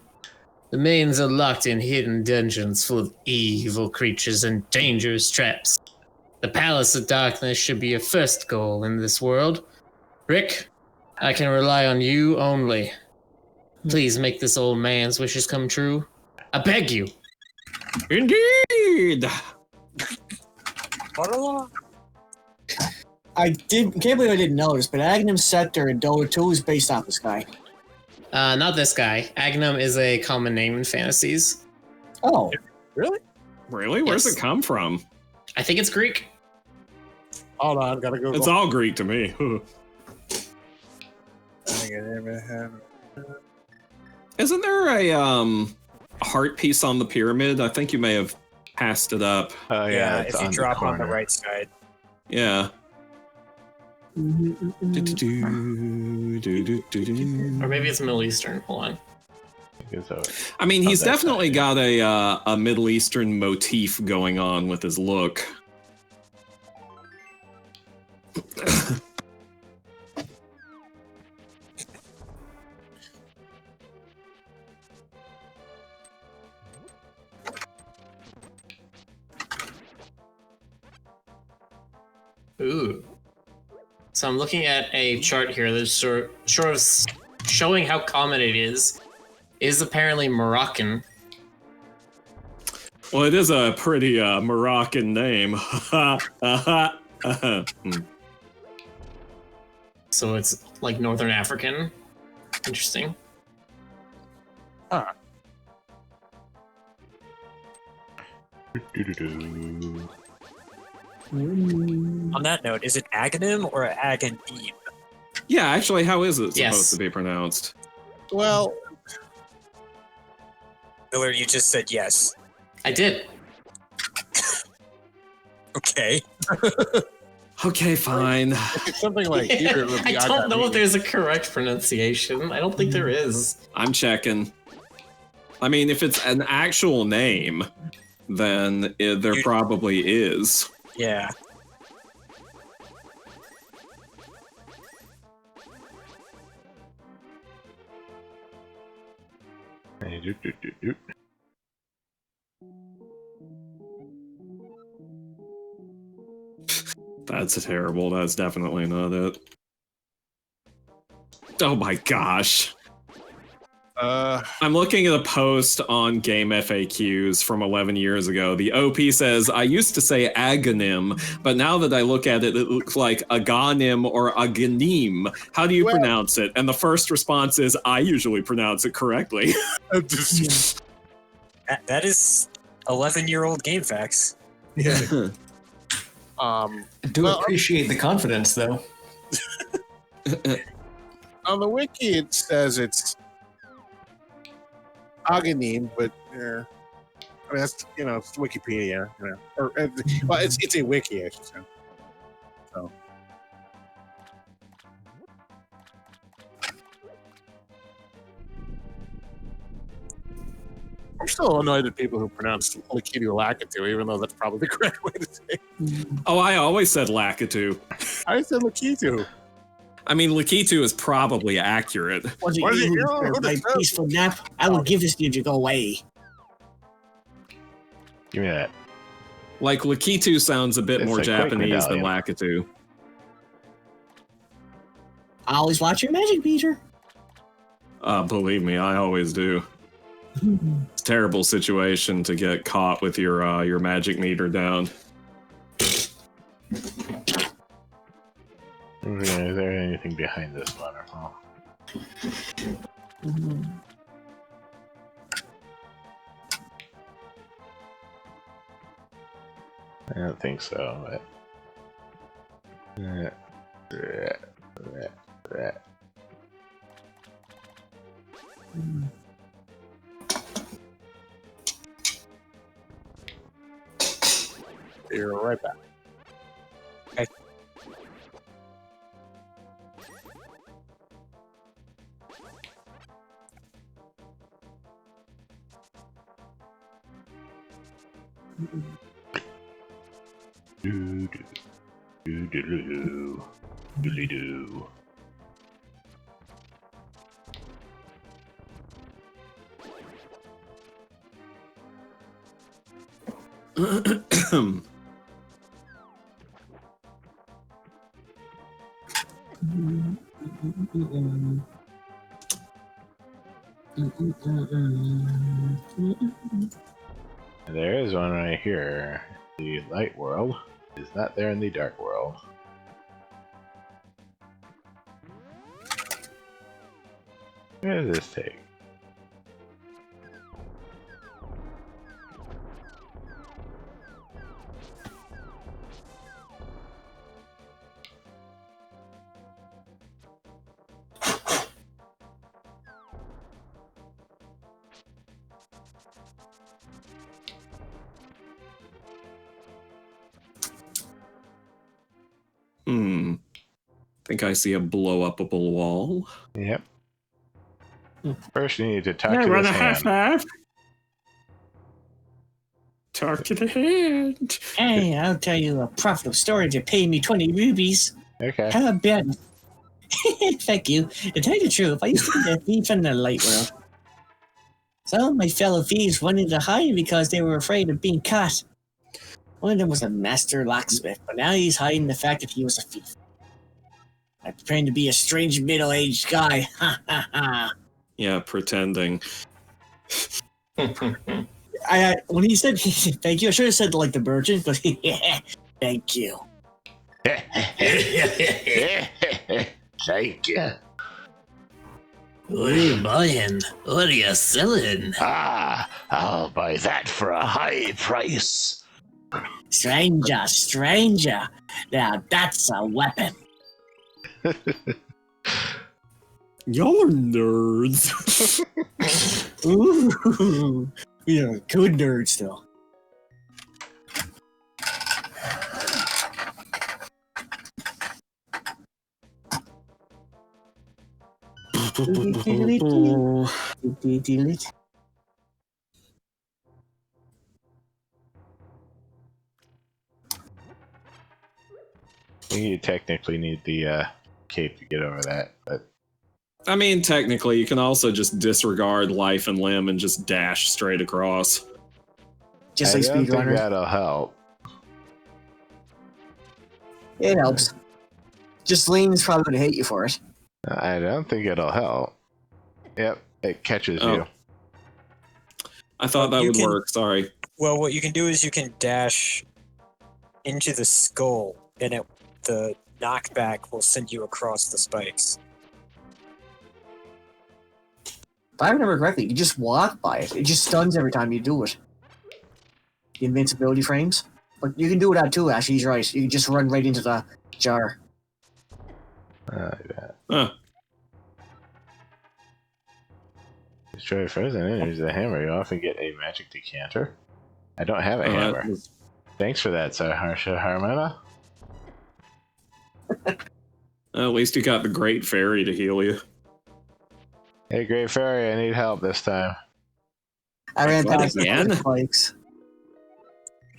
The maidens are locked in hidden dungeons full of evil creatures and dangerous traps. The Palace of Darkness should be your first goal in this world. Rick, I can rely on you only. Please make this old man's wishes come true. I beg you. Indeed! Can't believe I didn't notice, but Agnum Scepter in Dota 2 is based off this guy. Not this guy. Agnum is a common name in fantasies. Oh, Really? Really? Where's Yes. it come from? I think it's Greek. Hold on, gotta go. It's all Greek to me. Isn't there a heart piece on the pyramid? I think you may have passed it up. Oh Yeah, it's if you on drop the on the corner. right side. Yeah. Or maybe it's Middle Eastern. Hold on. So, I mean, he's Oh, that's definitely got a Middle Eastern motif going on with his look. Ooh. So I'm looking at a chart here that's sort of showing how common it is. It is apparently Moroccan. Well, it is a pretty Moroccan name. So it's like Northern African. Interesting. On that note, is it Aghanim or Aghanim? Yeah, actually, how is it Yes. supposed to be pronounced? Well, Miller, you just said yes. I did. Okay. Okay, fine. if it's something like Hebrew, it would I be don't know Aghanim. if there's a correct pronunciation. I don't think there is. I'm checking. I mean, if it's an actual name, then there probably is. Yeah. That's terrible. That's definitely not it. Oh my gosh. I'm looking at a post on Game FAQs from 11 years ago. The OP says, I used to say Aghanim, but now that I look at it, it looks like Aghanim or Aghanim. How do you pronounce it? And the first response is, I usually pronounce it correctly. That is 11-year-old game facts. yeah. I do appreciate the confidence, though. On the wiki, it says it's Aghanim, but I mean, that's it's Wikipedia, or well, it's a wiki, I should say. So. I'm still annoyed at people who pronounce Lakitu Lakitu, even though that's probably the correct way to say it. Oh, I always said Lakitu. I said Lakitu. I mean, Lakitu is probably accurate. Was it What is it, you you know, who what my is that? peaceful nap? I will give this to you to go away. Give me that. Like, Lakitu sounds a bit It's more a quick Japanese than medallion. Lakitu. I always watch your magic, Peter. Believe me, I always do. It's a terrible situation to get caught with your magic meter down. Is there anything behind this waterfall? I don't think so, but... You're right back. Do do do do do doodly do. There is one right here. The light world is not there in the dark world. Where does this take? Think I see a blow-upable wall. Yep. First, you need to talk I to run this a half hand. life. Talk to the hand. Hey, I'll tell you a profitable story to pay me 20 rubies. Okay. How about Thank you. To tell you the truth, I used to be a thief in the light world. Some of my fellow thieves wanted to hide because they were afraid of being caught. One of them was a master locksmith, but now he's hiding the fact that he was a thief. I'm pretending to be a strange middle-aged guy. Ha ha ha. Yeah, pretending. When he said thank you, I should have said like the merchant, but thank you. Thank you. What are you buying? What are you selling? Ah, I'll buy that for a high price. Stranger, stranger. Now that's a weapon. Y'all are nerds. Ooh, yeah, good nerds though. You technically need the cape to get over that, but I mean, technically, you can also just disregard life and limb and just dash straight across. Just I like don't think speedrunners. that'll help. It helps. Just Lane's probably going to hate you for it. I don't think it'll help. Yep, it catches Oh. you. I thought that You would can- work, sorry. Well, what you can do is you can dash into the skull, and the knockback will send you across the spikes. If I remember correctly, you just walk by it. It just stuns every time you do it. The invincibility frames. But you can do that too, actually, he's right. You can just run right into the jar. Like that. Huh. Destroy frozen enemies with a hammer. You often get a magic decanter. I don't have a Oh, hammer. that was- Thanks for that, Sir Harsha Harmona. at least you got the Great Fairy to heal you. Hey, Great Fairy, I need help this time. I ran What, past again? the bikes.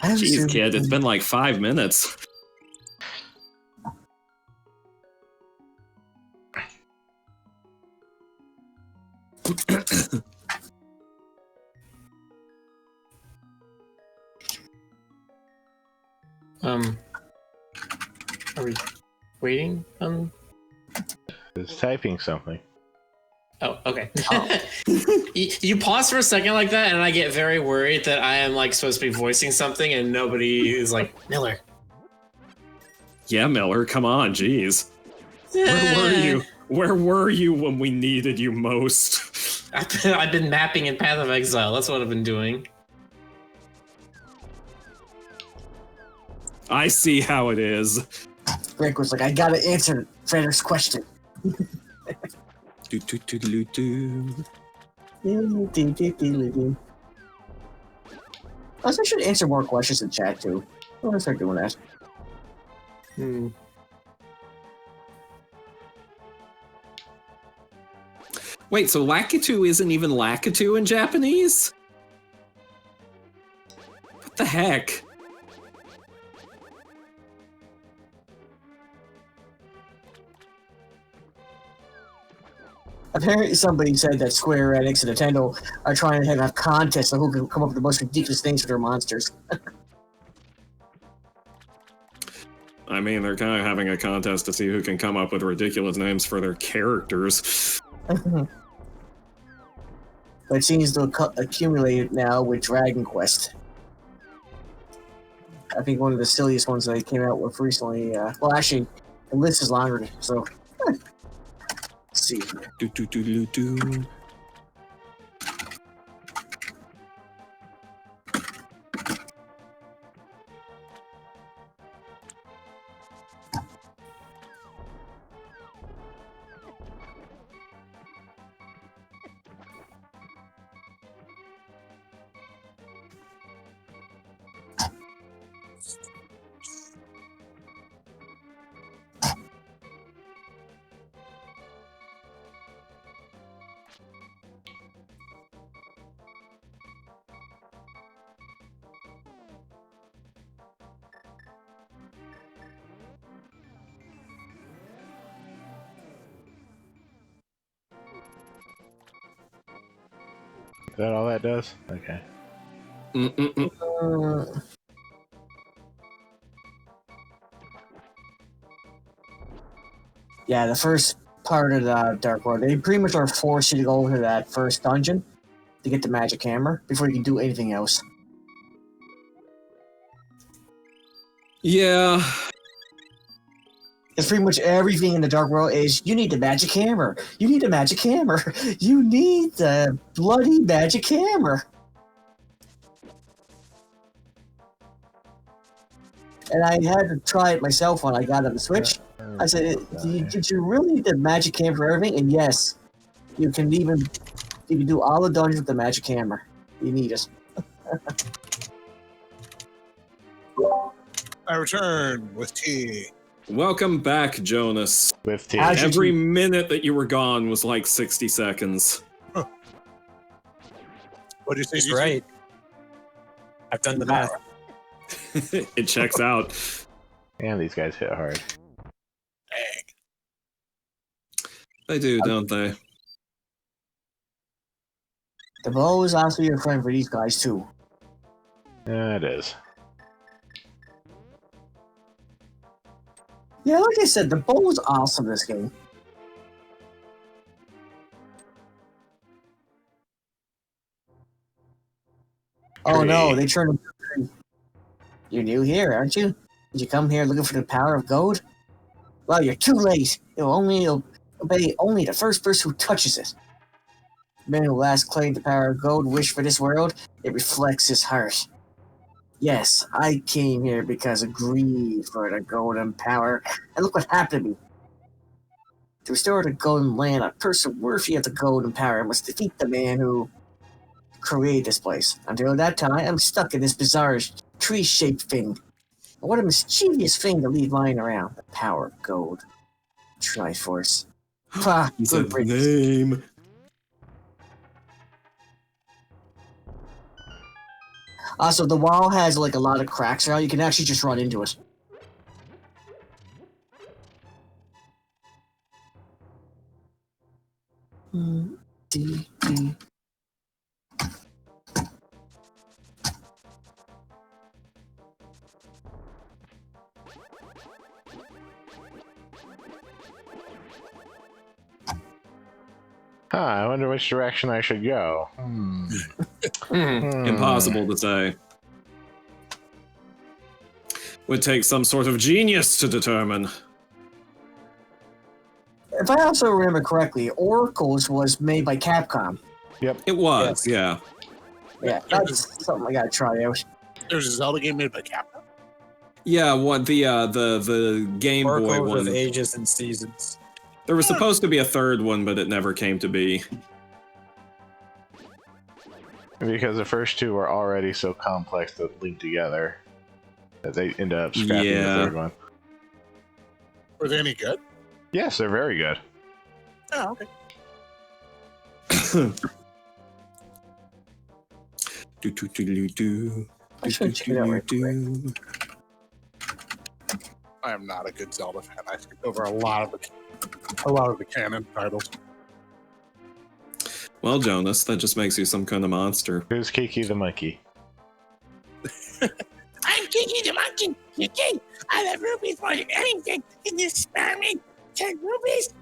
I haven't Jeez, seen- kid, it's been like 5 minutes. Are we waiting? It's typing something. Oh, okay. You pause for a second like that, and I get very worried that I am like supposed to be voicing something, and nobody is like Miller. Yeah, Miller, come on, jeez. Where were you? Where were you when we needed you most? I've been mapping in Path of Exile. That's what I've been doing. I see how it is. Greg was like, I gotta answer Frederick's question. Do, do, do, do, do. I should answer more questions in chat too. I'm gonna start doing that. Wait, so Lakitu isn't even Lakitu in Japanese? What the heck? Apparently, somebody said that Square Enix and Nintendo are trying to have a contest on who can come up with the most ridiculous things for their monsters. I mean, they're kind of having a contest to see who can come up with ridiculous names for their characters. But it seems to accumulate now with Dragon Quest. I think one of the silliest ones they came out with recently. Well, actually, the list is longer, so. Let's see. Do, do, do, do, do. Is that all that does? Okay. Mm-mm-mm. Yeah, the first part of the Dark World, they pretty much are forced you to go to that first dungeon to get the magic hammer before you can do anything else. Yeah. Because pretty much everything in the Dark World is, you need the magic hammer. You need the magic hammer. You need the bloody magic hammer. And I had to try it myself when I got on the Switch. I said, did you really need the magic hammer for everything? And yes, you can do all the dungeons with the magic hammer. You need it. I return with tea. Welcome back, Jonas. With T. How'd you Every minute that you were gone was like 60 seconds. What do you say? He's right. I've done the math. It checks out. And these guys hit hard. They do, don't they? The bow is also your friend for these guys, too. Yeah, it is. Yeah, like I said, the bow is awesome this game. Oh no, they turned. You're new here, aren't you? Did you come here looking for the power of gold? Well, you're too late. It'll obey only the first person who touches it. The man who last claimed the power of gold wished for this world. It reflects his heart. Yes, I came here because of greed for the golden power, and look what happened to me. To restore the golden land, a person worthy of the golden power must defeat the man who created this place. Until that time, I'm stuck in this bizarre tree-shaped thing. What a mischievous thing to leave lying around. The power of gold. Triforce. Pah, He good said riddance. name. Also, the wall has like a lot of cracks now. You can actually just run into it. D. Huh, I wonder which direction I should go. Impossible to say. Would take some sort of genius to determine. If I also remember correctly, Oracles was made by Capcom. It was, yeah. Yeah, that's something I gotta try out. There's a Zelda game made by Capcom. Yeah, what the Game Boy Oracles one. of Ages and Seasons. There was supposed to be a third one, but it never came to be. Because the first two were already so complex to link together that they ended up scrapping the third one. Were they any good? Yes, they're very good. Oh, okay. I should check it out right quick. I am not a good Zelda fan. I skipped over a lot of the canon titles. Well, Jonas, that just makes you some kind of monster. Who's Kiki the monkey? I'm Kiki the monkey. You king. I have rubies more than anything. Can you spare me 10 rubies?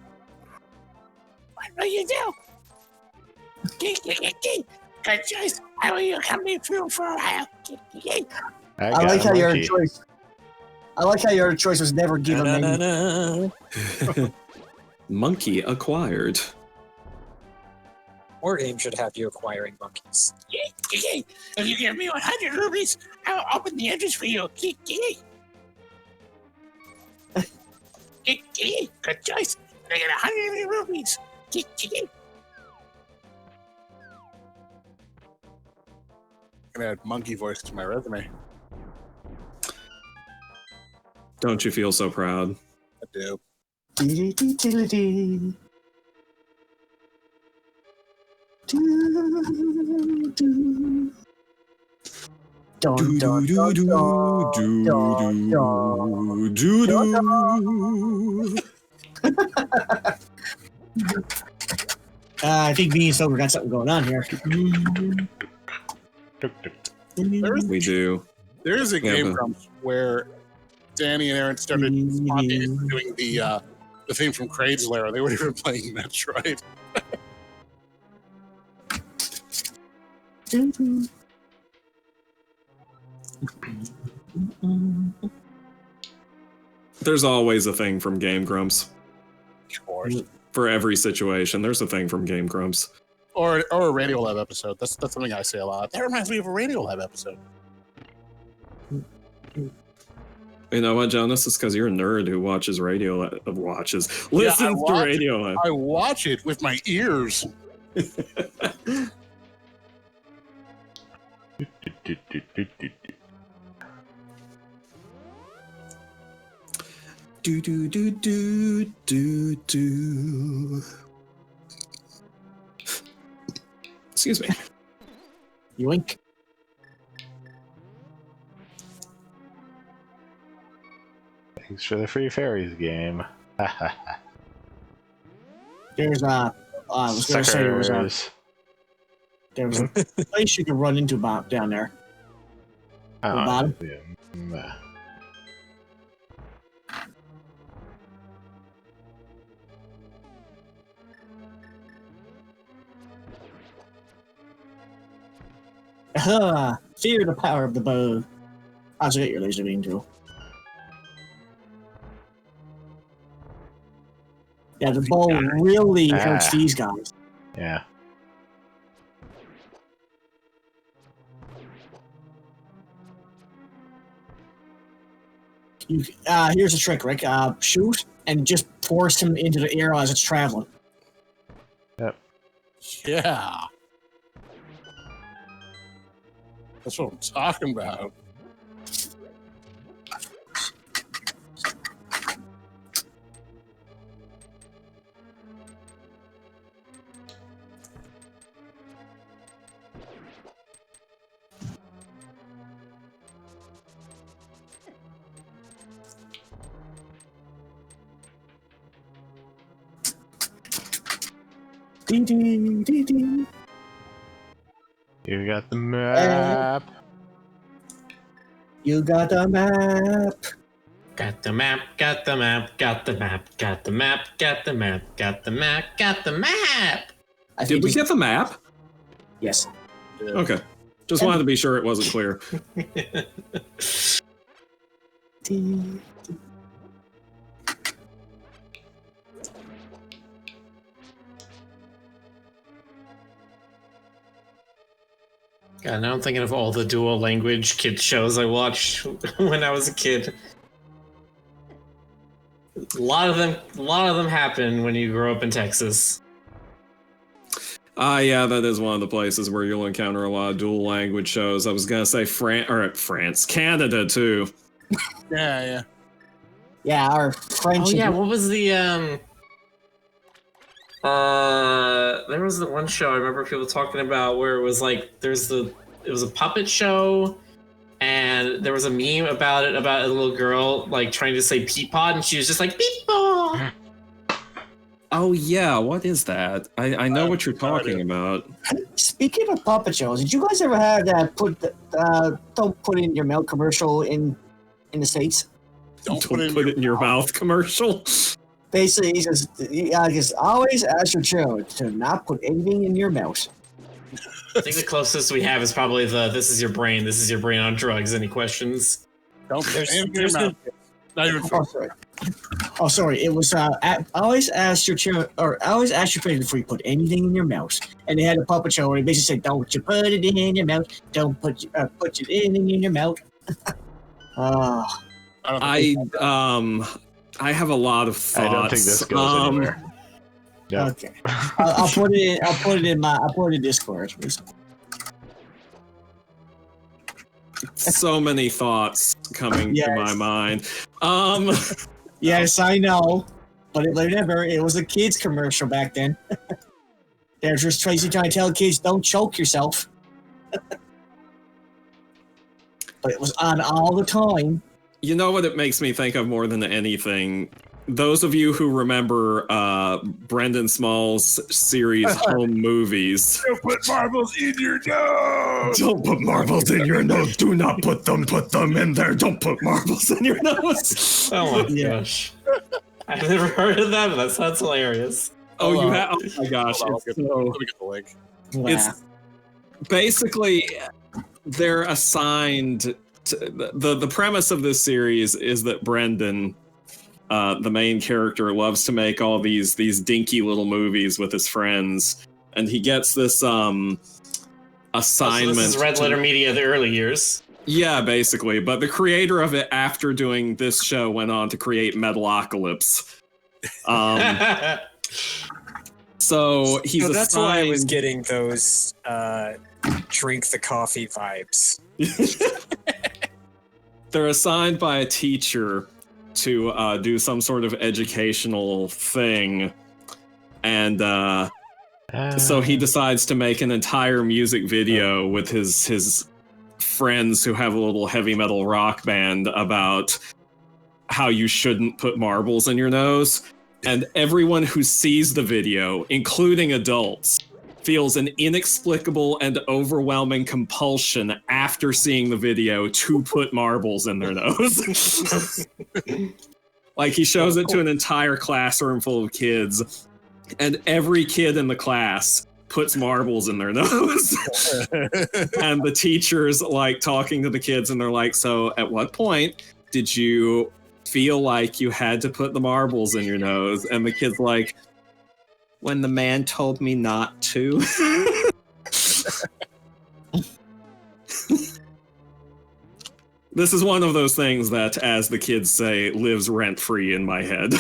What will you do? Kiki. Good choice. I will you come me through for a while. Kiki. I like how your choice. I like how your choice was never given menu. Monkey acquired. More games should have you acquiring monkeys. Kiki. If you give me 100 rubies, I will open the entrance for you. Kiki. Kiki. Good choice. I get 100 rubies. Kiki. I'm gonna add monkey voice to my resume. Don't you feel so proud? I do. Dee-dee-dee-dee-dee. Dun, dun, dun, dun. I think me and Silver got something going on here. We do. There is a Yeah, game but- Grumps where Danny and Aaron started spontaneously doing the theme from Kraid's Lair. They were even playing Metroid. There's always a thing from Game Grumps. Of course. For every situation, there's a thing from Game Grumps. Or a Radiolab episode. That's something I say a lot. That reminds me of a Radiolab episode. You know what, Jonas? It's because you're a nerd who watches listens to Radio. I watch it with my ears. Do do do do do do. Excuse me. Yoink. Thanks for the free fairies game. There's I was going to say there was a place you could run into down there. Oh, The bottom? yeah. Fear the power of the bow. I also get your laser beam too. Yeah, the bow really hurts these guys. Yeah. Here's a trick, Rick. Shoot and just force him into the air as it's traveling. Yeah. That's what I'm talking about. Dee, dee, dee, dee. You got the map. You got the map. Got the map, got the map, got the map, got the map, got the map, got the map, got the map. I Did think we this- get the map? Yes. Okay. Just wanted to be sure it wasn't clear. Dee. God, now I'm thinking of all the dual language kid shows I watched when I was a kid. A lot of them happen when you grow up in Texas. Yeah, that is one of the places where you'll encounter a lot of dual language shows. I was gonna say France, Canada too. Yeah. Yeah, our French. Oh yeah, what was the there was the one show I remember people talking about where it was like it was a puppet show and there was a meme about it about a little girl like trying to say peapod and she was just like peapod. Oh yeah, what is that? I know what you're talking about. Speaking of puppet shows, did you guys ever have that don't put in your milk commercial in the States? Don't put it in your mouth commercial. Basically, just always ask your children to not put anything in your mouth. I think the closest we have is probably the this is your brain on drugs. Any questions? Don't put There's- anything in your there's mouth. Not even Oh, sorry. Oh, sorry. It was always ask your children, or always ask your parents before you put anything in your mouth. And they had a puppet show where they basically said, "Don't you put it in your mouth? Don't put it in your mouth." I have a lot of thoughts. I don't think this goes anywhere. Yep. Okay. I'll put it in Discord. So many thoughts coming to my mind. Yes, I know, but remember, it was a kids commercial back then. There's just Tracy trying to tell kids, "Don't choke yourself." But it was on all the time. You know what it makes me think of more than anything? Those of you who remember Brendan Small's series Home Movies. Don't put marbles in your nose. Don't put marbles in your nose. Do not put them in there. Don't put marbles in your nose. Oh my gosh. I've never heard of that, but that sounds hilarious. Oh, you have? Oh my gosh. Hold on, let me get the link. It's basically they're assigned to, the premise of this series is that Brendan, the main character, loves to make all these dinky little movies with his friends, and he gets this assignment. So this is Red Letter Media, the early years. Yeah, basically. But the creator of it, after doing this show, went on to create Metalocalypse. So he's So that's why I was assigned- getting those drink the coffee vibes. They're assigned by a teacher to do some sort of educational thing, and so he decides to make an entire music video with his friends who have a little heavy metal rock band about how you shouldn't put marbles in your nose. And everyone who sees the video, including adults, feels an inexplicable and overwhelming compulsion after seeing the video to put marbles in their nose. Like, he shows it to an entire classroom full of kids, and every kid in the class puts marbles in their nose. And the teacher's like talking to the kids, and they're like, "So at what point did you feel like you had to put the marbles in your nose?" And the kid's like, "When the man told me not to." This is one of those things that, as the kids say, lives rent-free in my head.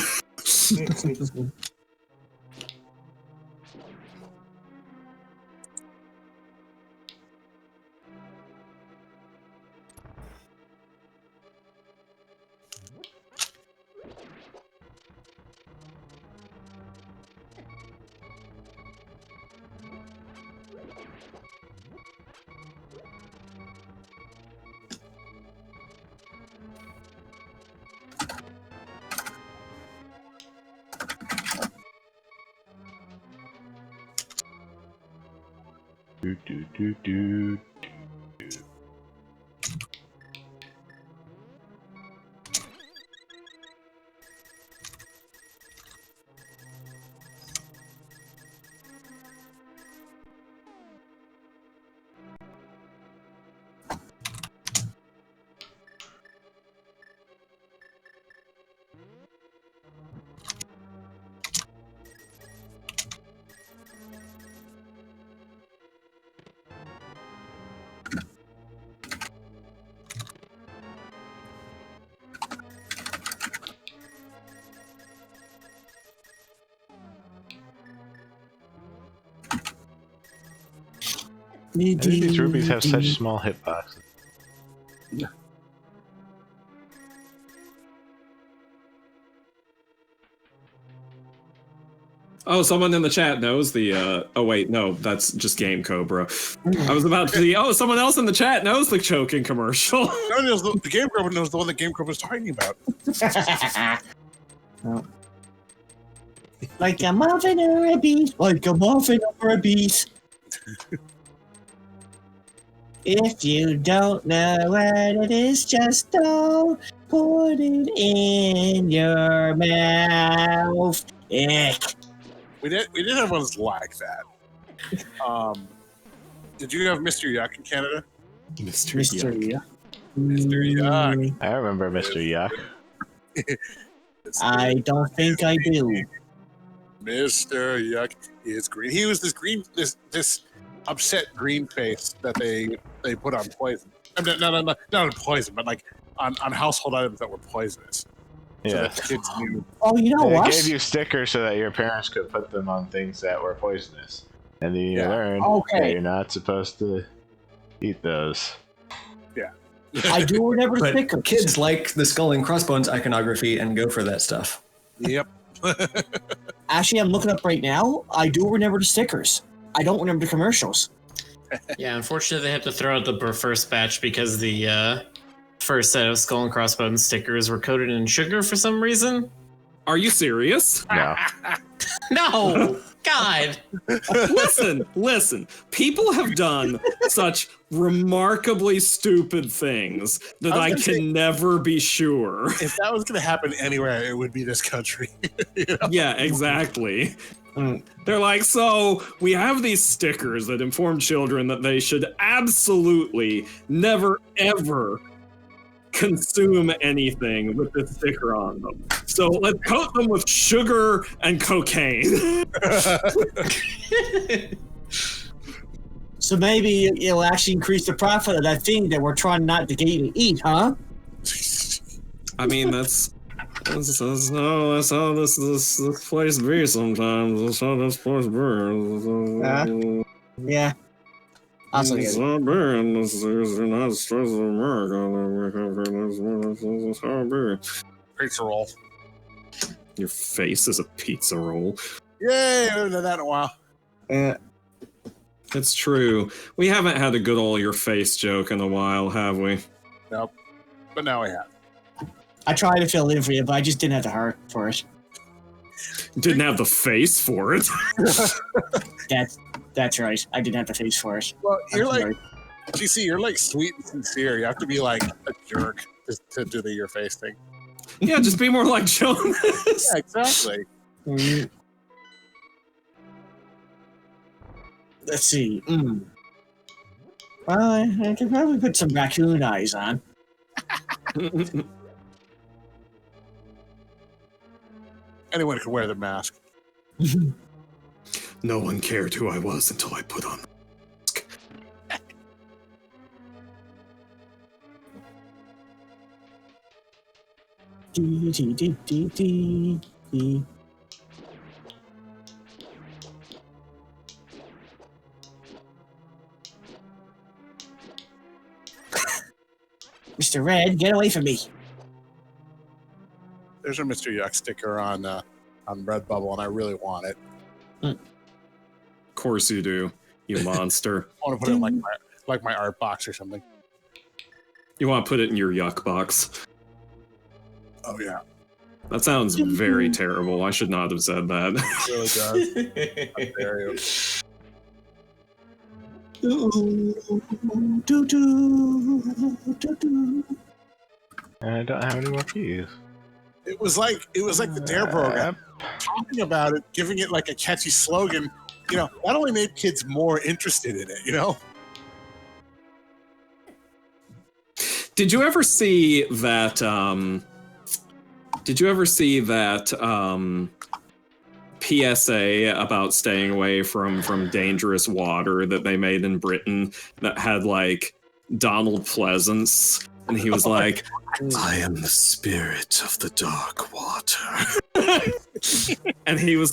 Do, do, do, do. Why do these rubies have such small hitboxes? Oh, someone in the chat knows the. Oh wait, no, that's just Game Cobra. I was about to see. Oh, someone else in the chat knows the choking commercial. No, the Game Cobra knows the one that Game Cobra was talking about. Oh. Like a muffin or a beast. Like a muffin or a beast. If you don't know what it is, just don't put it in your mouth. Ick. We did have ones like that. Did you have Mr. Yuck in Canada? Mr. Mr. Yuck. Yuck. Mr. Yuck. I remember Mr. Yuck. I don't think I do. Mr. Yuck is green. He was this green, this upset green face that they put on poison. Not on poison, but like on household items that were poisonous. So Yeah. that the kids knew. Oh, you know They what? gave you stickers so that your parents could put them on things that were poisonous. And then you Yeah. learned Okay. that you're not supposed to eat those. I do remember But stickers. kids like the skull and crossbones iconography and go for that stuff. Yep. Actually, I'm looking up right now. I do remember the stickers. I don't remember the commercials. Yeah, unfortunately, they had to throw out the first batch because the first set of Skull and Crossbones stickers were coated in sugar for some reason. Are you serious? No. No! God! Listen. People have done such remarkably stupid things that I can never be sure. If that was going to happen anywhere, it would be this country. You know? Yeah, exactly. They're like, so we have these stickers that inform children that they should absolutely never, ever consume anything with this sticker on them. So let's coat them with sugar and cocaine. So maybe it'll actually increase the profit of that thing that we're trying not to get you to eat, huh? I mean, that's how this place be sometimes. That's how this place be. Yeah. Also, It's yeah. not bad in the United States of America. That's how it be. Pizza roll. Your face is a pizza roll. Yay! I haven't done that in a while. It's true. We haven't had a good all your face joke in a while, have we? Nope. But now we have. I tried to fill in for you, but I just didn't have the heart for it. Didn't have the face for it. That's right. I didn't have the face for it. Well, you're I'm like, sorry. GC, you're like sweet and sincere. You have to be like a jerk to do the your face thing. Yeah, just be more like Jonas. Yeah, exactly. Let's see. Well, I could probably put some raccoon eyes on. Anyone could wear the mask. No one cared who I was until I put on. Dee, dee, dee, dee, dee, dee. Mr. Red, get away from me. There's a Mr. Yuck sticker on Redbubble, and I really want it. Of course you do, you monster. I want to put it in like my art box or something. You want to put it in your yuck box. Oh yeah, That sounds very terrible. I should not have said that. it really does. How dare you. I don't have any more keys. It was like the Dare program. Talking about it, giving it like a catchy slogan, that only made kids more interested in it. Did you ever see that? PSA about staying away from dangerous water that they made in Britain that had like Donald Pleasance, and he was like, "I am the spirit of the dark water." And he was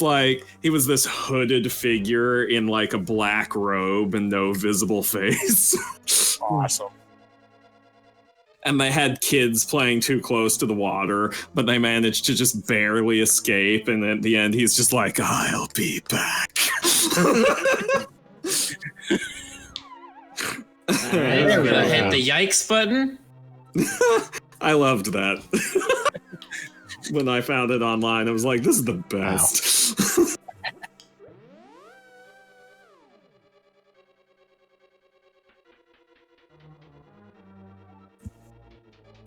this hooded figure in like a black robe and no visible face. Awesome. And they had kids playing too close to the water, but they managed to just barely escape. And at the end, he's just like, "I'll be back." Alright, we're gonna hit the yikes button. I loved that. When I found it online, I was like, this is the best. Wow.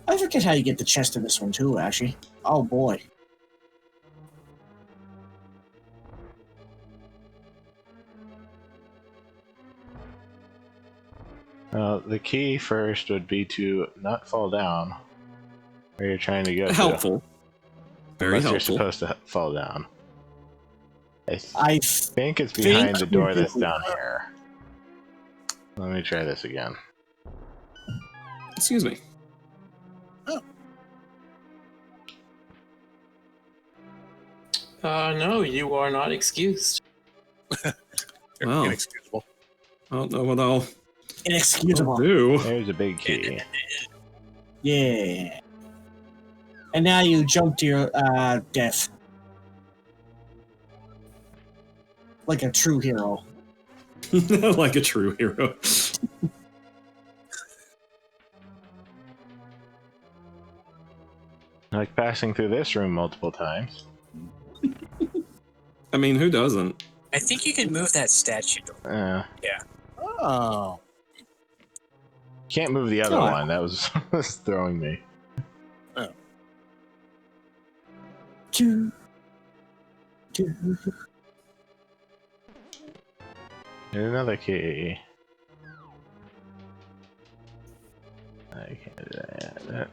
I forget how you get the chest in this one too, actually. Oh boy. The key first would be to not fall down where you're trying to go. Helpful. Very Unless helpful. You're supposed to fall down. I think it's behind the door that's down here. Let me try this again. Excuse me. No, you are not excused. Well, inexcusable. I don't know what I'll Inexcusable. do. There's a big key. Yeah. And now you jump to your death. Like a true hero. Like a true hero. Like passing through this room multiple times. I mean, who doesn't? I think you can move that statue. Yeah. Oh. Can't move the other one. That was throwing me. Two. There's another key. I can't do that.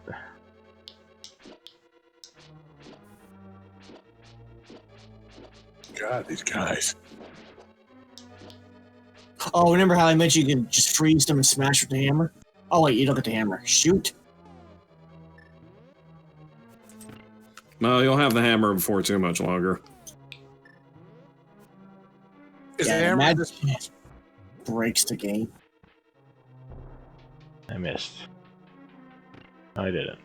God, these guys. Oh, remember how I mentioned you can just freeze them and smash with the hammer? Oh wait, you don't get the hammer. Shoot. No, you'll have the hammer before too much longer. Is Yeah, the hammer that this? breaks the game. I missed. No, I didn't.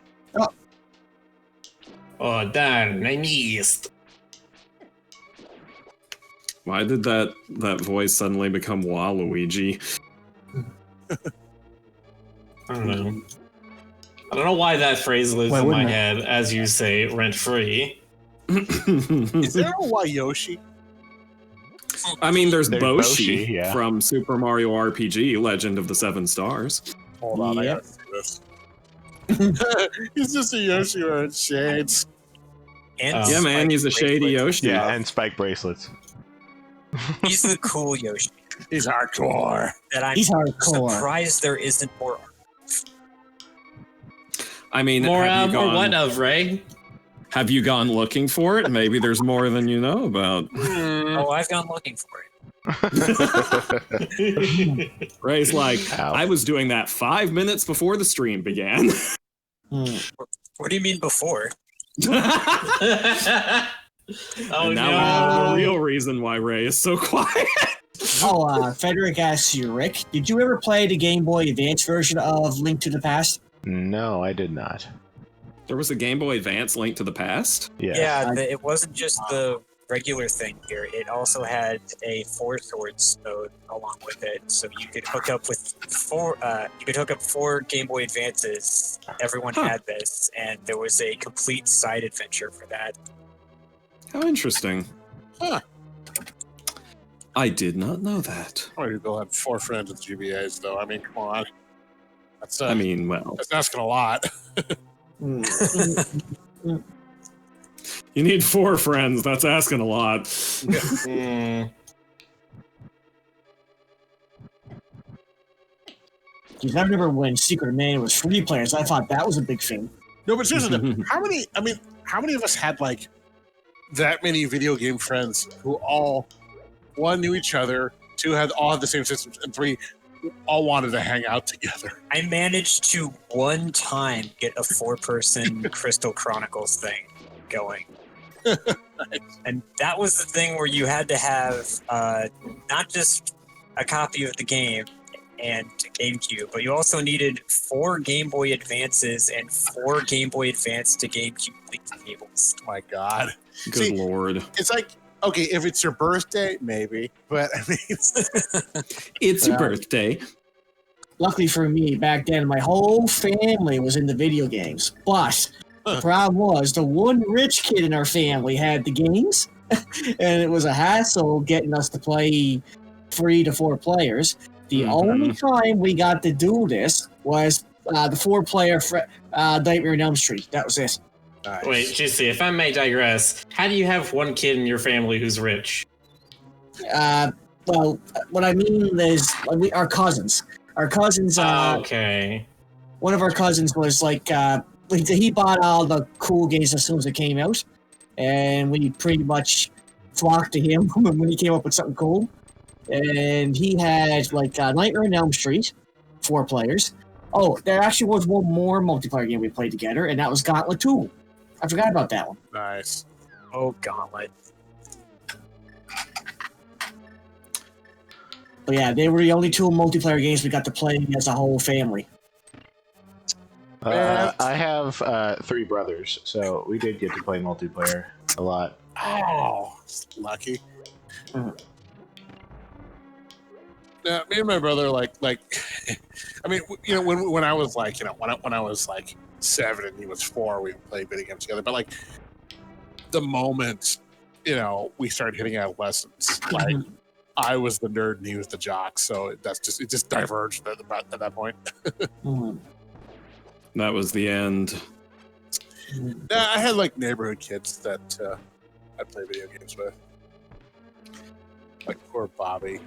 Oh, darn, I missed. Why did that voice suddenly become Waluigi? I don't know. I don't know why that phrase lives in my head, as you say, rent-free. Is there a Wayoshi? I mean, there's Boshi, Boshi yeah. from Super Mario RPG, Legend of the Seven Stars. Hold on, I gotta see this. He's just a Yoshi wearing shades. And Yeah, man, spike he's a shady bracelets. Yoshi. Yeah, and spike bracelets. He's the cool Yoshi. He's hardcore. That I'm He's hardcore. surprised there isn't more. I mean, More have of you or gone- what of, Ray? Have you gone looking for it? Maybe there's more than you know about. Oh, I've gone looking for it. Ray's like, Ow. I was doing that 5 minutes before the stream began. What do you mean before? Oh And now we no! know the real reason why Ray is so quiet. Frederick asks you, Rick, did you ever play the Game Boy Advance version of Link to the Past? No, I did not. There was a Game Boy Advance Link to the Past? Yeah. It wasn't just the regular thing here. It also had a Four Swords mode along with it, so you could hook up with four. You could hook up 4 Game Boy Advances. Everyone had this, and there was a complete side adventure for that. How interesting. Huh. I did not know that. How many people had 4 friends with GBAs, though? I mean, come on. That's, I mean, well, that's asking a lot. Mm. you need 4 friends. That's asking a lot. Mm. Because I remember when Secret of Mana was free players, I thought that was a big thing. No, but seriously, how many of us had, like, that many video game friends who all, 1, knew each other, 2, all had the same systems, and 3, all wanted to hang out together? I managed to one time get a 4-person Crystal Chronicles thing going. And that was the thing where you had to have not just a copy of the game and GameCube, but you also needed 4 Game Boy Advances and 4 Game Boy Advance to GameCube link cables. Oh my God. Good Lord. It's like, okay, if it's your birthday, maybe, but I mean, It's your birthday. Luckily for me, back then, my whole family was into video games. But the problem was, the one rich kid in our family had the games, and it was a hassle getting us to play 3 to 4 players. The only time we got to do this was the 4-player Nightmare on Elm Street. That was it. nice. Wait, Juicy, if I may digress, how do you have one kid in your family who's rich? Well, what I mean is our cousins. Our cousins. Okay. One of our cousins was like he bought all the cool games as soon as it came out, and we pretty much flocked to him when he came up with something cool. And he had like Nightmare on Elm Street, 4 players. Oh, there actually was one more multiplayer game we played together, and that was Gauntlet 2. I forgot about that one. Nice. Oh, Gauntlet. But yeah, they were the only 2 multiplayer games we got to play as a whole family. I have 3 brothers, so we did get to play multiplayer a lot. Oh, lucky. Yeah, me and my brother, like, I mean, you know, when I was like, you know, when I was like 7 and he was 4, we would play video games together. But like, the moment, you know, we started hitting adolescence, like, I was the nerd and he was the jock. So it just diverged at that point. That was the end. Yeah, I had like neighborhood kids that I play video games with, like poor Bobby.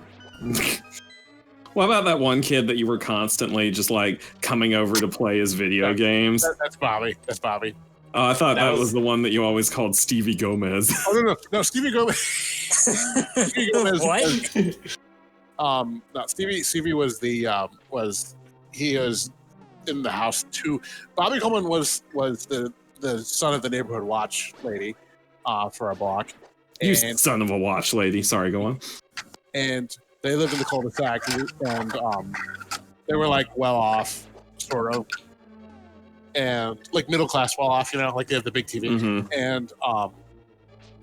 What about that one kid that you were constantly just like coming over to play his video games? That's Bobby. That's Bobby. I thought that was the one that you always called Stevie Gomez. Oh no, Stevie Gomez. Stevie Gomez. What? No, Stevie was he was in the house too. Bobby Coleman was the son of the neighborhood watch lady for our block. You son of a watch lady. Sorry, go on. And they lived in the cul-de-sac, and they were like well off, sort of, and like middle class well off, you know, like they have the big TV. Mm-hmm. And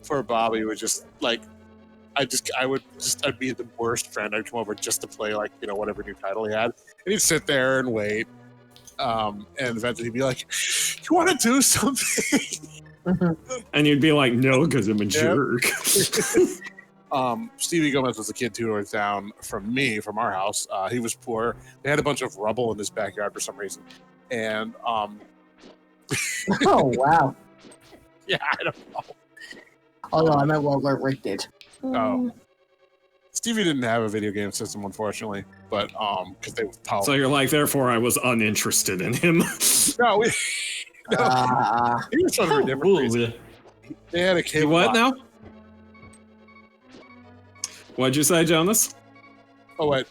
for Bobby, it was just like I'd be the worst friend. I'd come over just to play like, you know, whatever new title he had, and he'd sit there and wait. And eventually he'd be like, "You want to do something?" And you'd be like, "No, because I'm a jerk." Stevie Gomez was a kid 2 doors down from our house. He was poor. They had a bunch of rubble in his backyard for some reason. And Oh, wow. yeah, I don't know. Oh, no, I meant what Rick did. Oh. Stevie didn't have a video game system, unfortunately, but because they were powerful. So you're like, therefore, I was uninterested in him. No, he was trying for a different reason. They had a cable. What box. now? What'd you say, Jonas? Oh wait,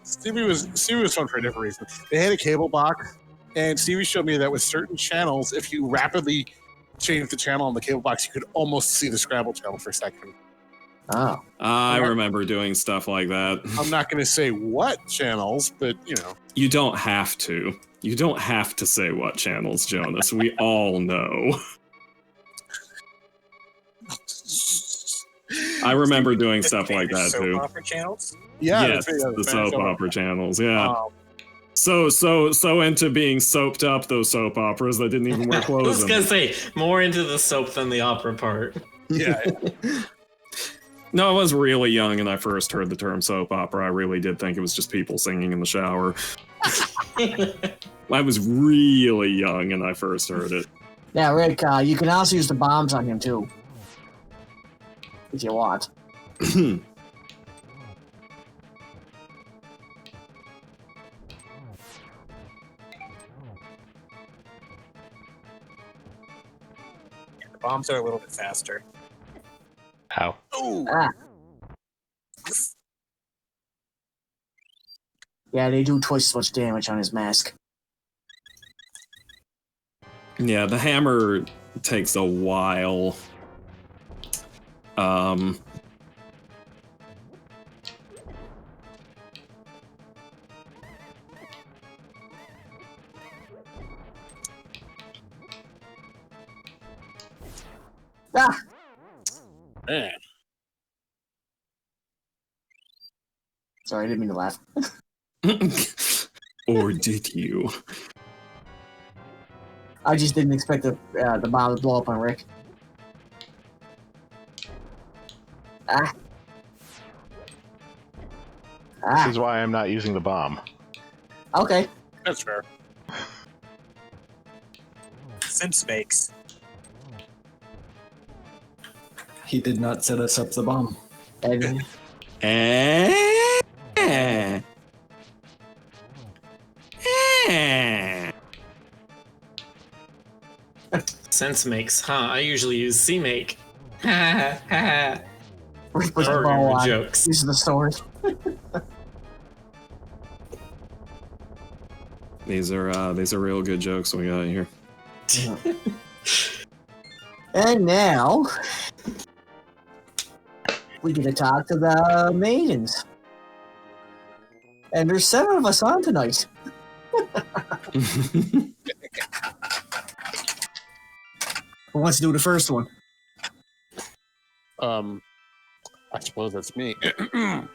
Stevie was fun for a different reason. They had a cable box, and Stevie showed me that with certain channels, if you rapidly change the channel on the cable box, you could almost see the Scrabble channel for a second. Oh. I remember doing stuff like that. I'm not going to say what channels, but you know. You don't have to. You don't have to say what channels, Jonas. We all know. I remember doing stuff like that too. Soap opera channels? Yeah, yes, the soap opera channels. Yeah. So into being soaped up, those soap operas that didn't even wear I clothes. was gonna say more into the soap than the opera part. Yeah. No, I was really young and I first heard the term soap opera. I really did think it was just people singing in the shower. I was really young and I first heard it. Yeah, Rick, you can also use the bombs on him, too. If you want. The bombs are a little bit faster. Ow. Oh, Yeah, they do twice as much damage on his mask. Yeah, the hammer takes a while. Ah! man. Sorry, I didn't mean to laugh. Or did you? I just didn't expect the bomb to blow up on Rick. Ah. This is why I'm not using the bomb. Okay. That's fair. Sense makes. He did not set us up the bomb. And Sense makes, huh? I usually use C make. Ha ha ha. Rick puts the Sorry, ball on. jokes. This is the sword. These are real good jokes we got here. And now we get to talk to the maidens. And there's 7 of us on tonight. Who wants to do the first one? I suppose that's me. Because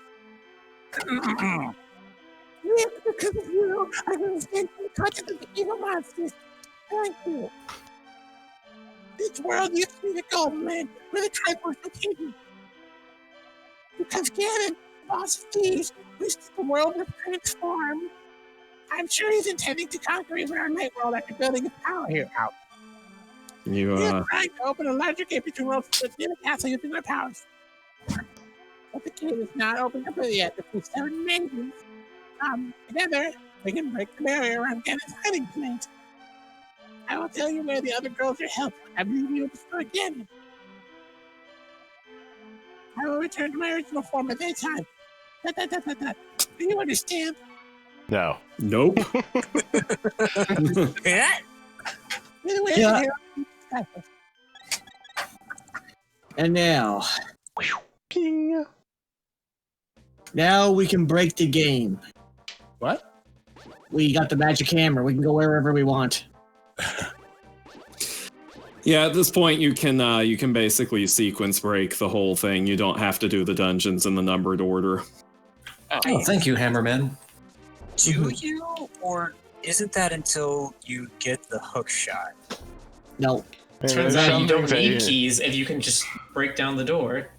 of you, I understand the content of the evil monsters. Thank you. This world used to be the golden land where the tribe was located. Because Ganon, boss of thieves, wishes the world to transform. I'm sure he's intending to conquer even our night world after building a power here out. You We are trying to open a larger gate between worlds within the castle using our powers. But the gate is not open completely yet. If we 7 maidens together, we can break the barrier around Ganon's hiding place. I will tell you where the other girls are held. I believe you will destroy Ganon. I will return to my original form at that time. Do you understand? No. Nope. Yeah. And now we can break the game. What? We got the magic hammer. We can go wherever we want. Yeah, at this point you can basically sequence break the whole thing. You don't have to do the dungeons in the numbered order. Oh, thank you, Hammerman. Do you? Or isn't that until you get the hook shot? No. Turns out you don't need keys if you can just break down the door.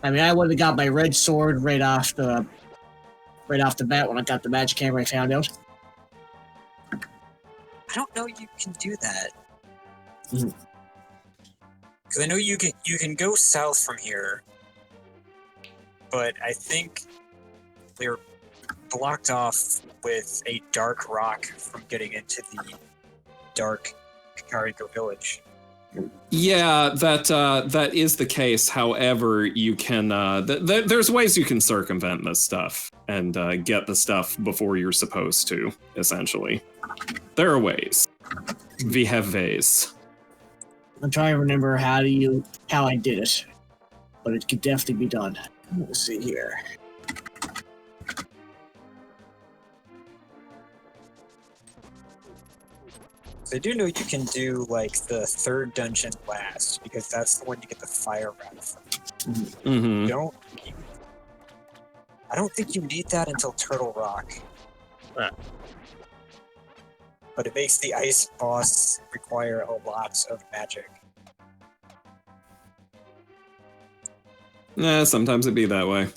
I mean, I would have got my red sword right off the bat when I got the magic hammer. I found out. I don't know you can do that. Mhm. Because I know you can go south from here, but I think they're blocked off with a dark rock from getting into the dark Kakariko village. Yeah, that is the case. However, you can there's ways you can circumvent this stuff and get the stuff before you're supposed to. Essentially, there are ways. We have ways. I'm trying to remember how I did it, but it could definitely be done. Let's see here. So I do know you can do like the 3rd dungeon last because that's the one you get the fire rat from. Mm-hmm. I don't think you need that until Turtle Rock. but it makes the ice boss require a lot of magic. Sometimes it be that way.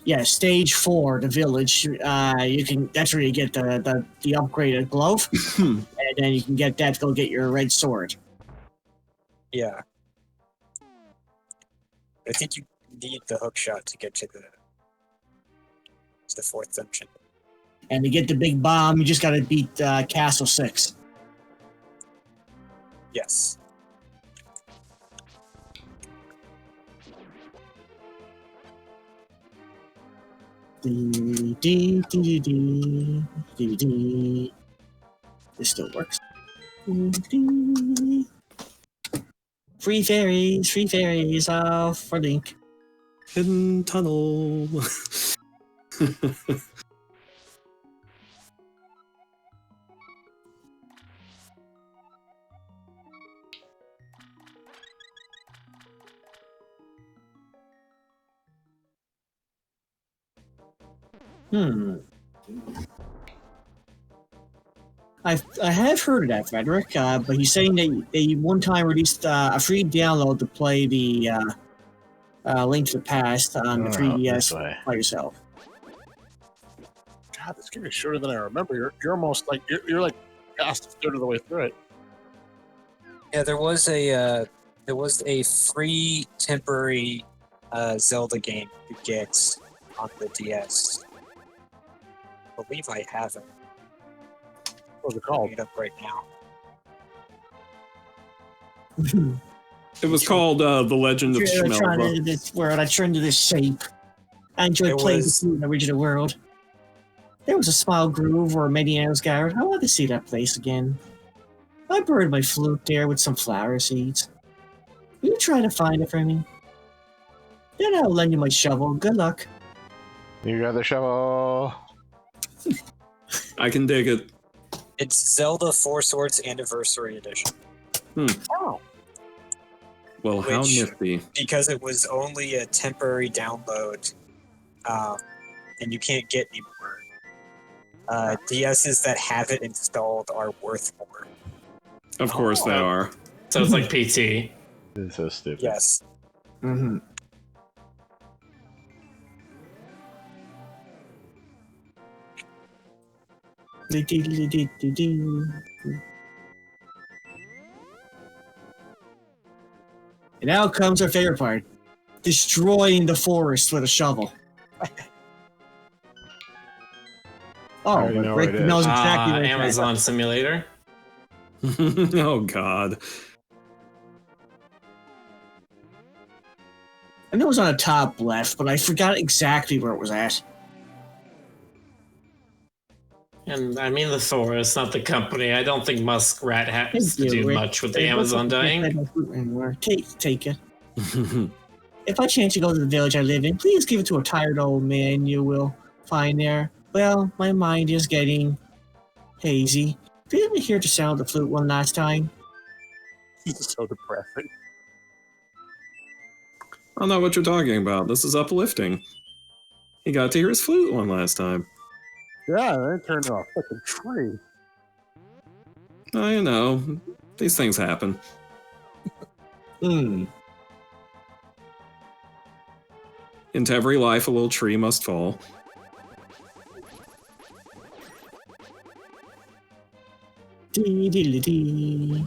Yeah, stage 4, the village. You can. That's where you get the upgraded glove, and then you can get that to go get your red sword. Yeah. I think you need the hook shot to get to the 4th dungeon. And to get the big bomb, you just gotta beat Castle 6. Yes. This still works. Free fairies, for Link. Hidden tunnel. I have heard of that, Frederick, but he's saying that they one time released a free download to play the Link to the Past on the 3DS by yourself. God, this game is shorter than I remember. You're almost like you're like past a third of the way through it. Yeah, there was a free temporary Zelda game to get on the DS. I believe I have it. What's it called? It up right now. It was called The Legend of I turned Schmelva. into this world. I turned into this shape. I enjoyed playing in the original world. There was a small groove where Mediano's gathered. I want to see that place again. I buried my flute there with some flower seeds. Will you try to find it for me? Then I'll lend you my shovel. Good luck. You got the shovel. I can dig it. It's Zelda 4 Swords Anniversary Edition. Oh. Well, how Which- nifty. Because it was only a temporary download, and you can't get any more. DSs that have it installed are worth more. Of course they are. So it's like PT. This is so stupid. Yes. Mm-hmm. And now comes our favorite part. Destroying the forest with a shovel. Oh, already know Rick what it is. knows exactly what it's at. Amazon Simulator. Oh, God. I know it was on the top left, but I forgot exactly where it was at. And I mean the forest, not the company. I don't think Muskrat has to Thank you, do Rick. much with the Hey, Amazon what's up? dying. Anymore. Take it. If I chance to go to the village I live in, please give it to a tired old man you will find there. Well, my mind is getting hazy. Did you hear the sound of the flute one last time? This is so depressing. I don't know what you're talking about. This is uplifting. He got to hear his flute one last time. Yeah, they turned into a fucking tree. Oh, you know, these things happen. Hmm. Into every life, a little tree must fall. Dee dee dee.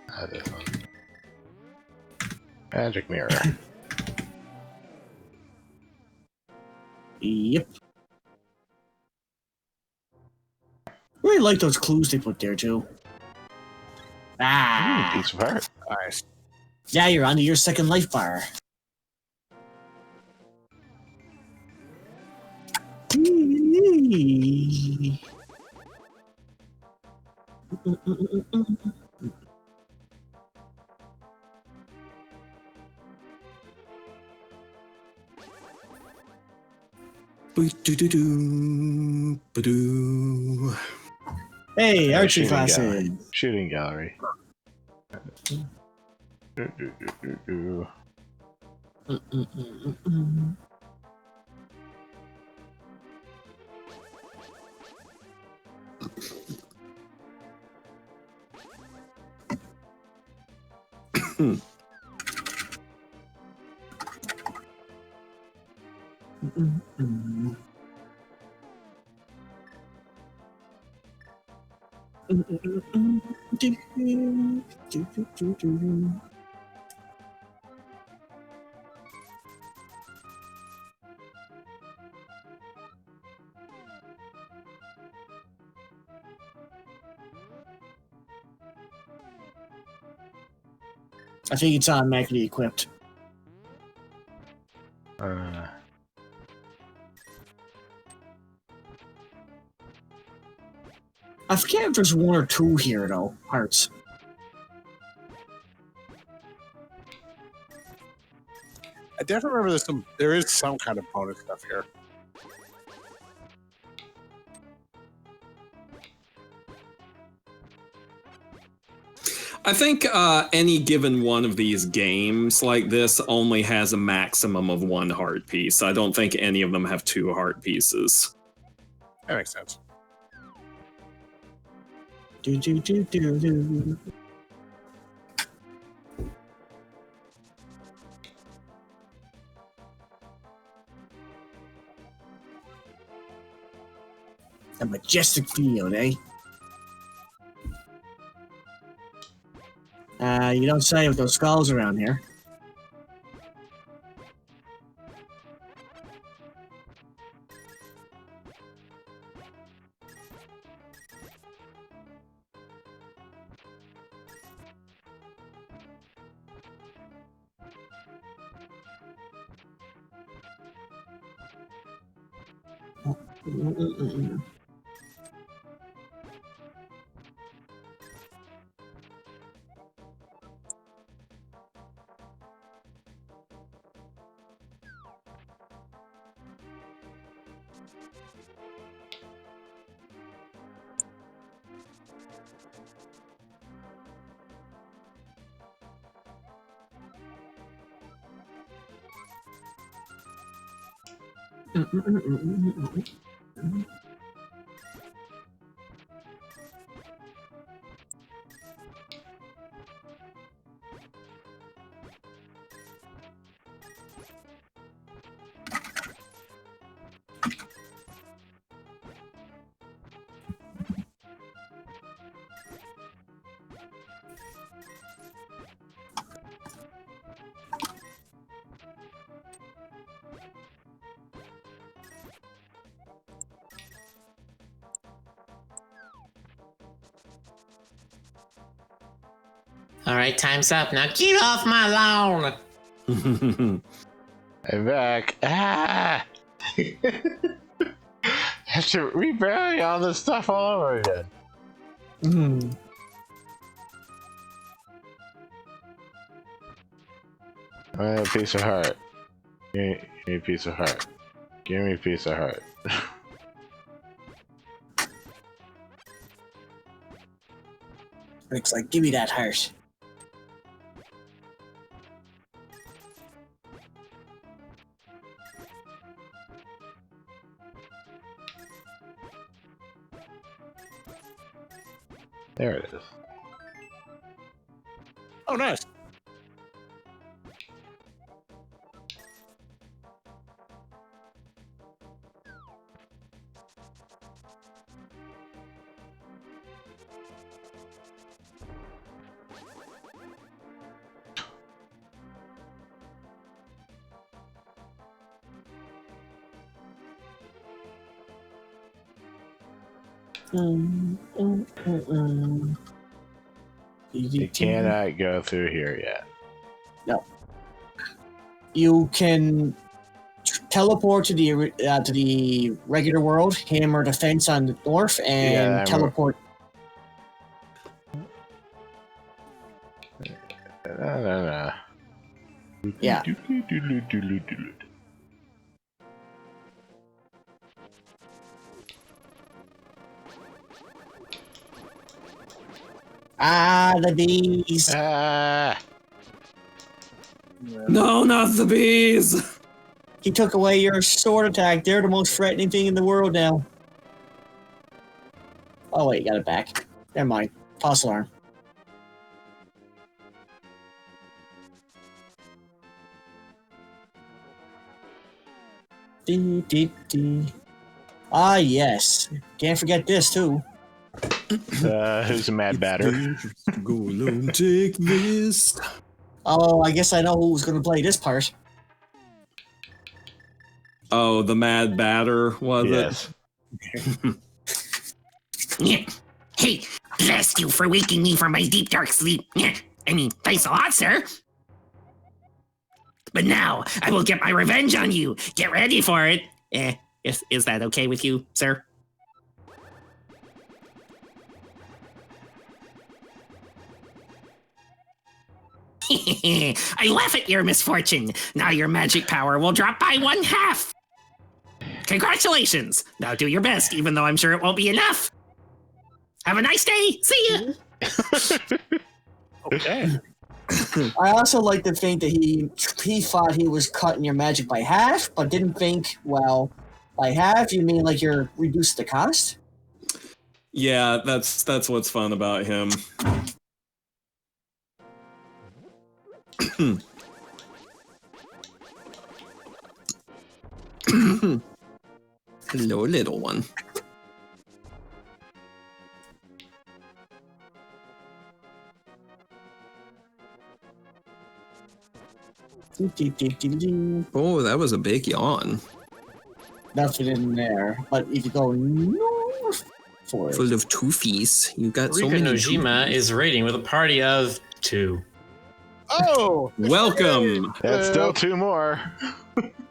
That is one. Magic mirror. Yep. Really like those clues they put there too. Ah, Piece of art. Nice. yeah, you're onto your second life bar. Boo-doo-doo-doo, ba-doo. Hey, archery Shooting classes. gallery. Shooting gallery. Do. I think it's automatically equipped. I forget if there's one or two here, though. Hearts. I definitely remember there is some kind of bonus stuff here. I think any given one of these games like this only has a maximum of 1 heart piece. I don't think any of them have 2 heart pieces. That makes sense. Do do do do do. A majestic field, eh? You don't say with those skulls around here. All right, time's up. Now get off my lawn. I'm back. Ah! Have to rebury all this stuff all over again. I want a piece of heart. Give me a piece of heart. Give me a piece of heart. Rick's like, give me that heart. There it is. Oh, nice. You cannot go through here yet. No. You can teleport to the regular world, hammer the fence on the north, and teleport. No. Yeah. Ah, the bees. Ah! No, not the bees! He took away your sword attack. They're the most threatening thing in the world now. Oh wait, you got it back. Never mind. False alarm. Dee, dee, dee. Ah, yes. Can't forget this, too. Who's a mad batter? Gonna take this. Oh, I guess I know who's going to play this part. Oh, the mad batter, was Yes. Yeah. Hey, blast you for waking me from my deep dark sleep. Yeah. I mean, thanks a lot, sir. But now, I will get my revenge on you. Get ready for it. Is that okay with you, sir? I laugh at your misfortune. Now your magic power will drop by 1/2. Congratulations. Now do your best, even though I'm sure it won't be enough. Have a nice day. See ya. Okay. I also like to think that he thought he was cutting your magic by half, but didn't think, well, by half, you mean like you're reduced the cost? Yeah, that's what's fun about him. Hello, little one. Oh, that was a big yawn. Nothing in there. But if you go north for it. Full of toofies. You got so Rika many. Nojima is raiding with a party of 2. Oh, Welcome. That's still 2 more.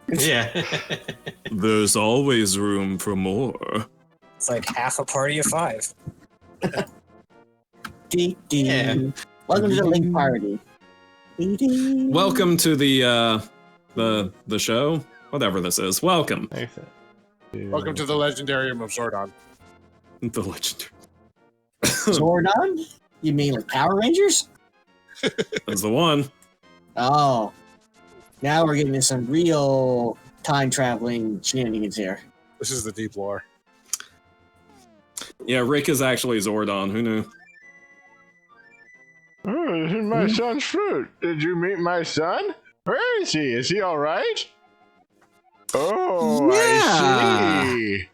Yeah. There's always room for more. It's like half a party of 5. Dee, dee. Yeah. Welcome to the Link Party. Dee, dee. Welcome to the show. Whatever this is. Welcome. welcome to the Legendarium of Zordon. The legendary. Zordon? You mean like Power Rangers? That's the one. Oh. Now we're getting into some real time traveling shenanigans here. This is the deep lore. Yeah, Rick is actually Zordon. Who knew? Oh, this is my son's fruit. Did you meet my son? Where is he? Is he all right? Oh, I see.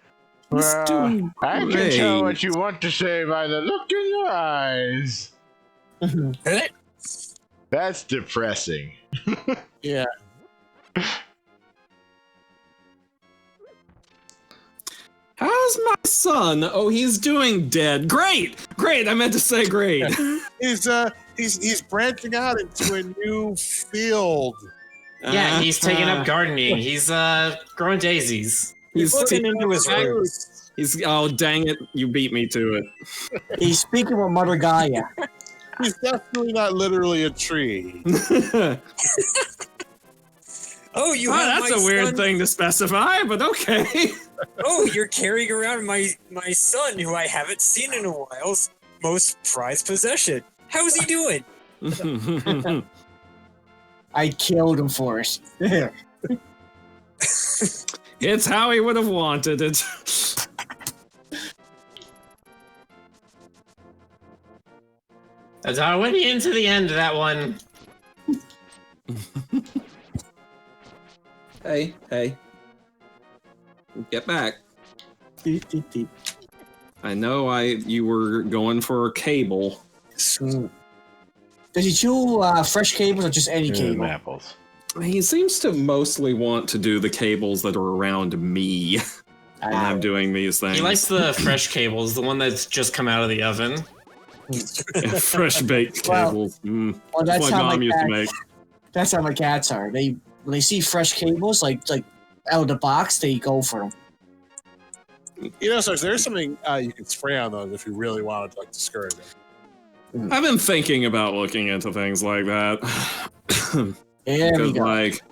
Well, doing I can tell great. what you want to say by the look in your eyes. That's depressing. Yeah. How's my son? Oh, he's doing dead. Great. I meant to say great. He's branching out into a new field. Yeah, he's taking up gardening. He's growing daisies. He's looking into his roots. He's oh dang it! You beat me to it. He's speaking with Mother Gaia. He's definitely not literally a tree. Oh, you Oh, have that's my a weird son. thing to specify, but okay. Oh, you're carrying around my son, who I haven't seen in a while. Most prized possession. How's he doing? I killed him for it. It's how he would have wanted it. That's how I went into the end of that one. Hey. Get back. I know you were going for a cable. Does he chew fresh cables or just any cable? Apples. He seems to mostly want to do the cables that are around me when I'm doing these things. He likes the fresh cables, the one that's just come out of the oven. Fresh baked Well, cables. Well, That's that's what how Mom my used to cat, make. that's how my cats are. When they see fresh cables, like out of the box, they go for them. You know, so there's something you can spray on those if you really wanted to discourage them. I've been thinking about looking into things like that. There we Because, go. like,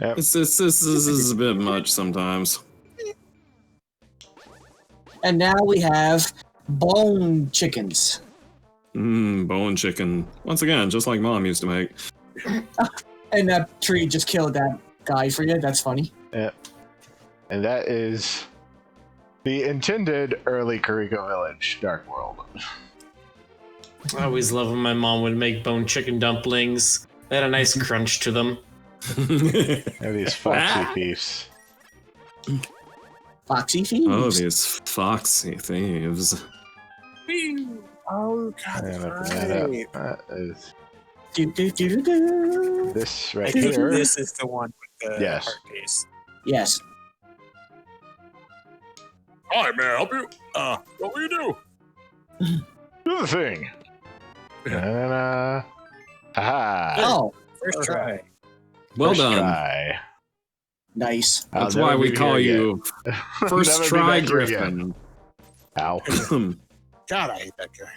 Yep. this is a bit much sometimes. And now we have bone chickens. Bone chicken. Once again, just like Mom used to make. And that tree just killed that guy for you. That's funny. Yep. And that is the intended early Kuriko Village Dark World. I always love when my mom would make bone chicken dumplings. They had a nice crunch to them. Are these foxy thieves? Foxy thieves. Oh, these foxy thieves. Oh, God, I'm that's looking that up. right. That is Do, do, do, do, do. this I right think here. this is the one with the Yes. heart piece. Yes. Hi, may I help you? What will you do? Do the thing. And aha. Oh, First try. Well First done. try. nice. That's I'll why never we be call here you again. First Never be Try back here again. Griffin. Ow. God, I hate that guy.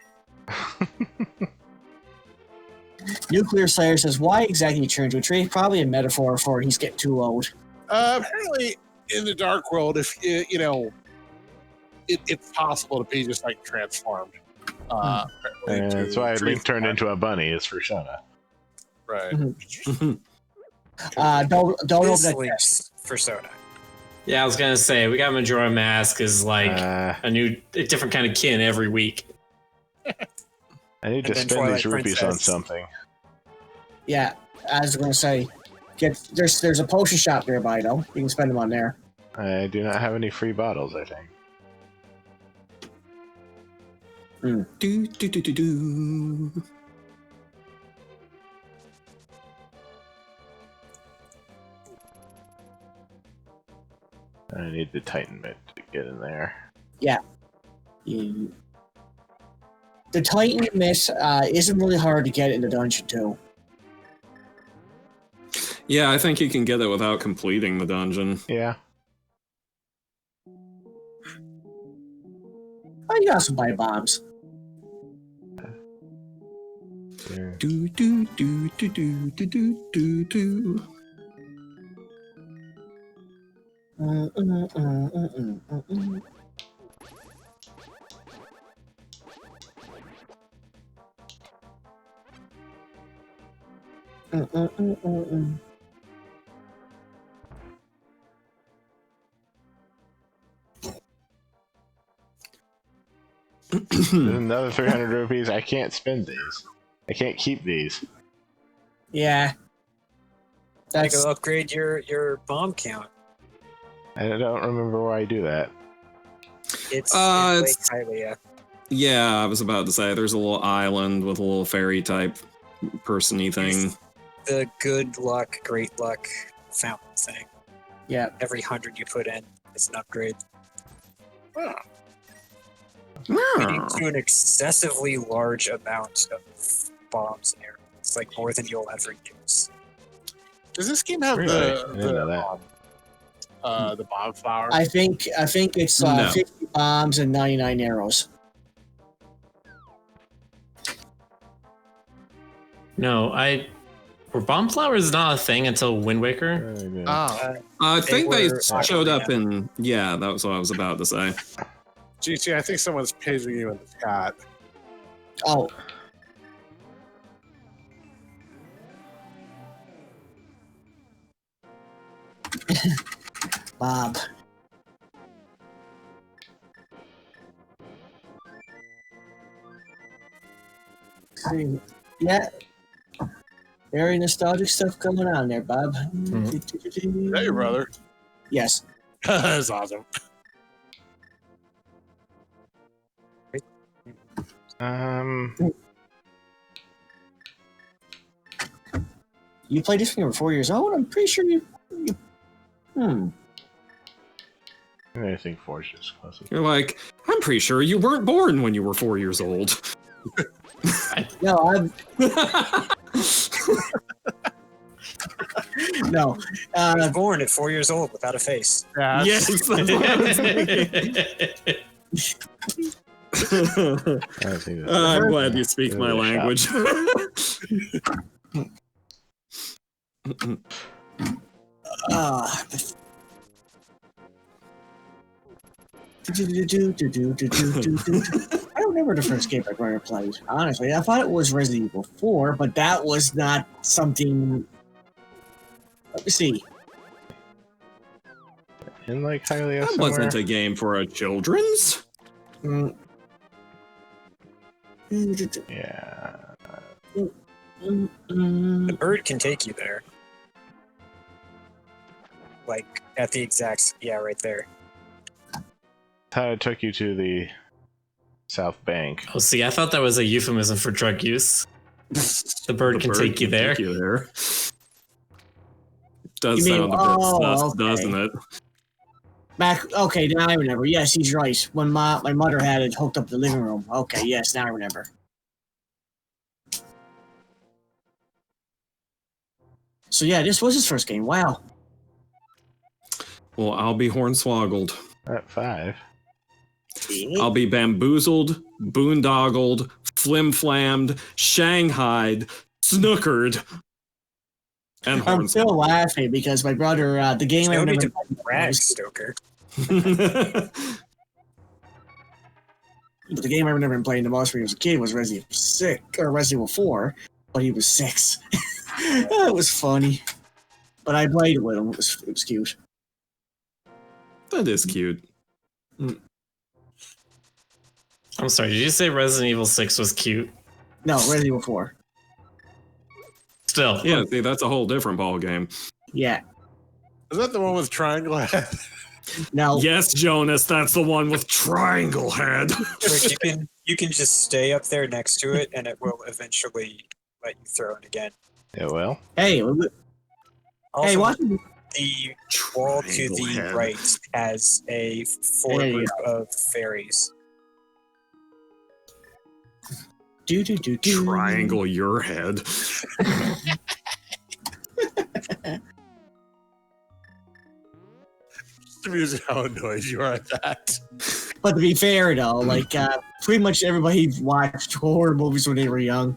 Nuclear Slayer says, why exactly turn to a tree? Probably a metaphor for he's getting too old. Apparently, in the Dark World, if it's possible to be just like transformed. And that's why tree Link turned form. into a bunny, is for Shona. Right. Don't open This that chest. links for Soda. Yeah, I was gonna say we got Majora Mask is like a different kind of kin every week. I need to And then spend these Twilight rupees on Princess. something. Yeah, I was going to say, there's a potion shop nearby, though. You can spend them on there. I do not have any free bottles, I think. Do, do, do, do, do. I need the Titan Mitt to get in there. The Titan Miss isn't really hard to get in the dungeon, too. Yeah, I think you can get it without completing the dungeon. Yeah. Oh, you got some bite bombs. Yeah. Do, do, do, do, do, do, do, do, do. There's another 300 rupees. I can't spend these. I can't keep these. Yeah. I That's go upgrade your bomb count. I don't remember why I do that. It's it's- Lake Hylia. Yeah, I was about to say, there's a little island with a little fairy type person-y thing. The good luck, great luck fountain thing. yeah. Every 100 you put in, it's an upgrade. Leading to an excessively large amount of bombs and arrows. It's like more than you'll ever use. Does this game have Really? I didn't know that. the bomb flower? I think it's No. 50 bombs and 99 arrows. No, were bomb flowers not a thing until Wind Waker? Oh, I think they were showed up Ocarina. in... Yeah, that was what I was about to say. GG, I think someone's paging you in the chat. Oh. Bob. Yeah. Very nostalgic stuff going on there, Bob. Is that your brother? Yes. That's awesome. You played this when you were 4 years old? I'm pretty sure you I think Forge is closer. You're like, I'm pretty sure you weren't born when you were 4 years old. No, I'm no. I was born at 4 years old without a face. Yeah. Yes, that's what I was thinking. I think that's I'm glad you speak my Give it a language. I don't remember the first game I ever played. Honestly, I thought it was Resident Evil 4, but that was not something. Let me see. in like Hylia That somewhere. wasn't a game for a children's. Mm. Yeah. The bird can take you there. like at the exact right there. How it took you to the South Bank. Oh, see, I thought that was a euphemism for drug use. The bird can take you there. Does You mean- sound a bit sus, okay. doesn't it? Okay, now I remember. Yes, he's right. When my mother had it hooked up to the living room. Okay, yes, now I remember. So yeah, this was his first game. Wow. Well, I'll be hornswoggled. At 5. I'll be bamboozled, boondoggled, flim-flammed, shanghaied, snookered, and I'm still hornswoggled. laughing because my brother, the game I No need remember. to brag, Stoker. The game I remember him playing the most when he was a kid was Resident Evil 6 or Resident Evil 4, but he was 6. It was funny, but I played it with him. It was cute. That is cute. I'm sorry, did you say Resident Evil 6 was cute? No, Resident Evil 4. Still. Yeah, see, that's a whole different ball game. Yeah. Is that the one with triangle head? No. Yes, Jonas, that's the one with triangle head. Rick, you can just stay up there next to it, and it will eventually let you throw it again. It will. Hey, Also, hey, watch. the wall to Triangle the head. right has a full There you group of fairies. Do. Triangle your head. Just amusing how annoyed you are at that. But to be fair, though, like pretty much everybody watched horror movies when they were young.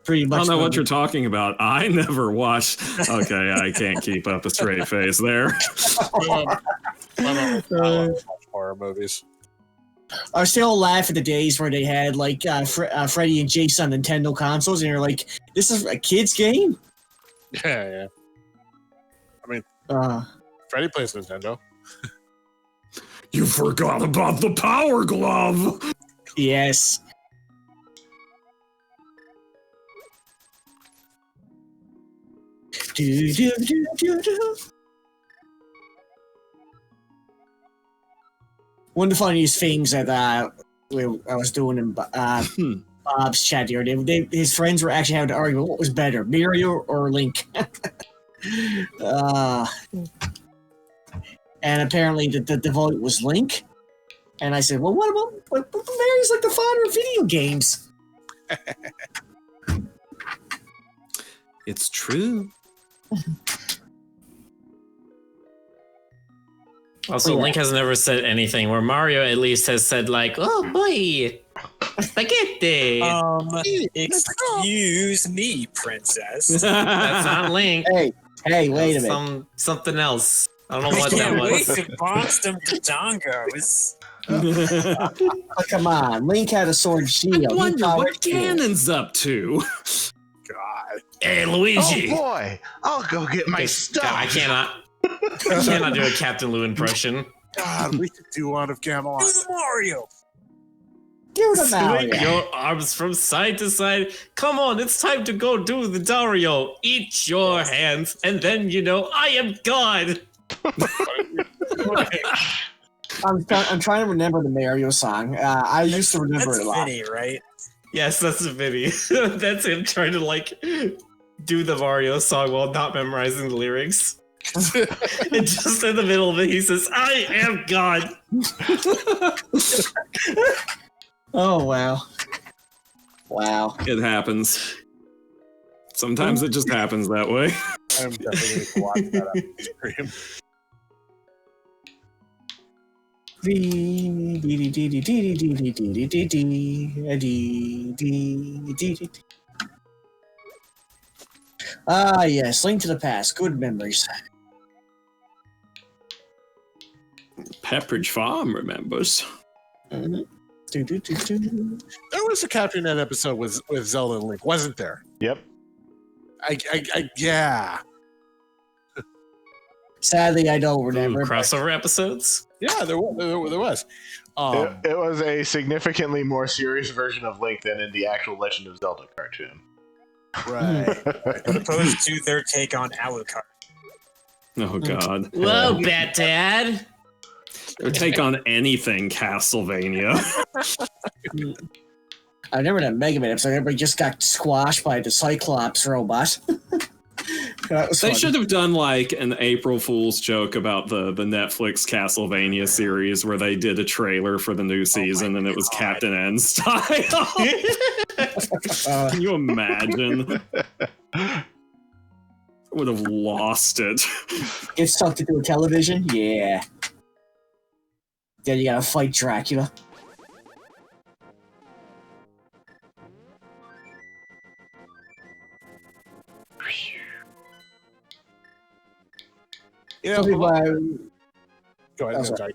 Pretty I much. don't know what you're talking about. I never watched. Okay, I can't keep up a straight face there. Horror movies. I still laugh at the days where they had like Freddy and Jason on Nintendo consoles, and you're like, "This is a kid's game." Yeah. Freddy plays Nintendo. You forgot about the Power Glove. Yes. Do. One of the funniest things that I was doing in Bob's chat here, his friends were actually having to argue what was better, Mario or Link. And apparently the vote was Link. And I said, well, what Mario's like the father of video games. It's true. Also, Link has never said anything, where Mario at least has said, like, oh boy, spaghetti. Excuse me, princess. That's not Link. Hey, wait a minute. Something else. I don't know what that Can't wait was. to box them to dongos. Oh, come on, Link had a sword shield. I He wonder powered what through. Ganon's up to. God. Hey, Luigi. Oh boy! I'll go get my God, stuff. I cannot do a Captain Lou impression. God, we could do one of Camelot. Do the Mario. Do the Swing Mario. your arms from side to side. Come on, it's time to go do the Dario. Eat your hands, and then I am God. I'm trying to remember the Mario song. I used to remember That's it a lot. Vinny, right? Yes, that's a video. That's him trying to do the Mario song while not memorizing the lyrics. And just in the middle of it, he says, "I am God." Oh wow. It happens. Sometimes it just happens that way. I'm definitely going to watch that on stream. Ah, yes, Link to the Past. Good memories. Pepperidge Farm remembers. Mhm. There was a Captain Net episode with Zelda and Link, wasn't there? Yep. Yeah. Sadly, I don't Ooh, remember. crossover episodes. Yeah, there was. It was a significantly more serious version of Link than in the actual Legend of Zelda cartoon. Right. As opposed to their take on Alucard. Oh God. Whoa, Bat Dad. It would take on anything Castlevania. I remember that Mega Man episode. Everybody just got squashed by the Cyclops robot. That was They funny. should have done like an April Fool's joke about the Netflix Castlevania series where they did a trailer for the new season and it was Captain N style. Can you imagine? Would have lost it. Get sucked into a television? Yeah. Then you gotta fight Dracula. You Some people know, are, go ahead. Oh, I'm sorry. sorry.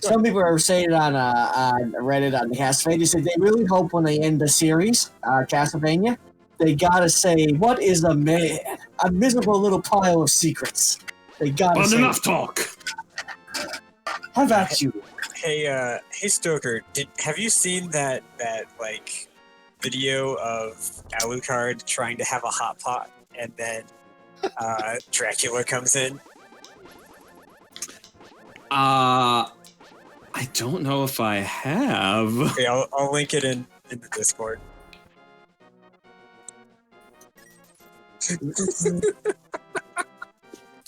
some people are saying on Reddit on the Castlevania, they said they really hope when they end the series, Castlevania, they gotta say, what is a man? A miserable little pile of secrets. They gotta But say, enough talk. how about you? Hey, Stoker, have you seen that video of Alucard trying to have a hot pot and then Dracula comes in? I don't know if I have. Okay, I'll link it in the Discord.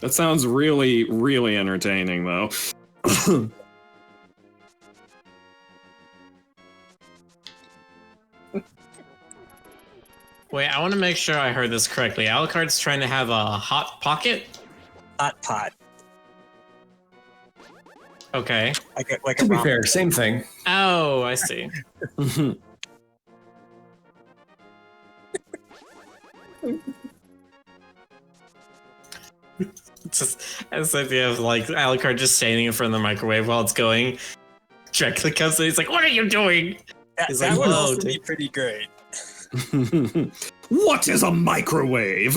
That sounds really, really entertaining, though. Wait, I want to make sure I heard this correctly. Alucard's trying to have a hot pocket? Hot pot. Okay. Like To a be ramen. fair, same thing. Oh, I see. Just as the idea of like Alucard just standing in front of the microwave while it's going. Dracula comes in, he's like, "What are you doing?" That, He's that like, would "Whoa, also dude." be pretty great. What is a microwave?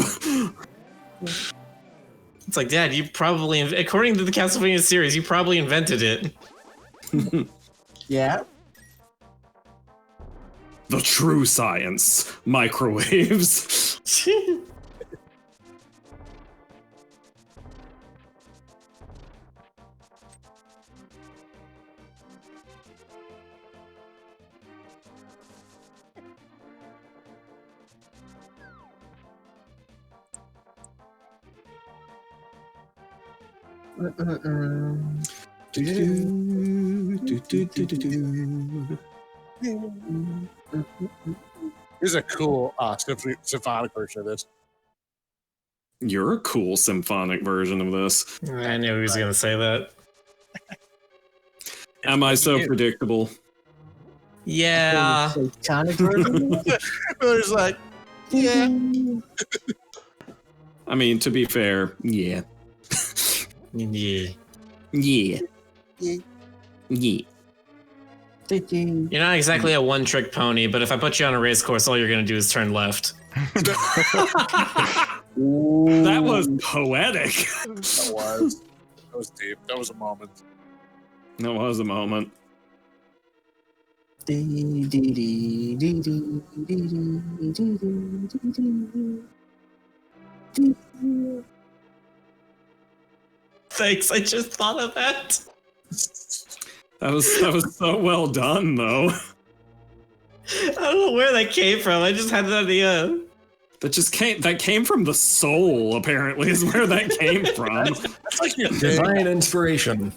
It's like, Dad, you probably, according to the Castlevania series, you probably invented it. Yeah. The true science. Microwaves. Here's a cool symphonic version of this. You're a cool symphonic version of this. I knew he was going to say that. Am I so predictable? Yeah. Satanic version? There's like, yeah. I mean, to be fair, yeah. Yeah. Yeah. Yeah. You're not exactly a one-trick pony, but if I put you on a race course, all you're going to do is turn left. That was poetic. That was. That was deep. That was a moment. That was a moment. Thanks, I just thought of that. That was so well done, though. I don't know where that came from. I just had that idea. That came from the soul, apparently, is where that came from. That's like your Divine inspiration.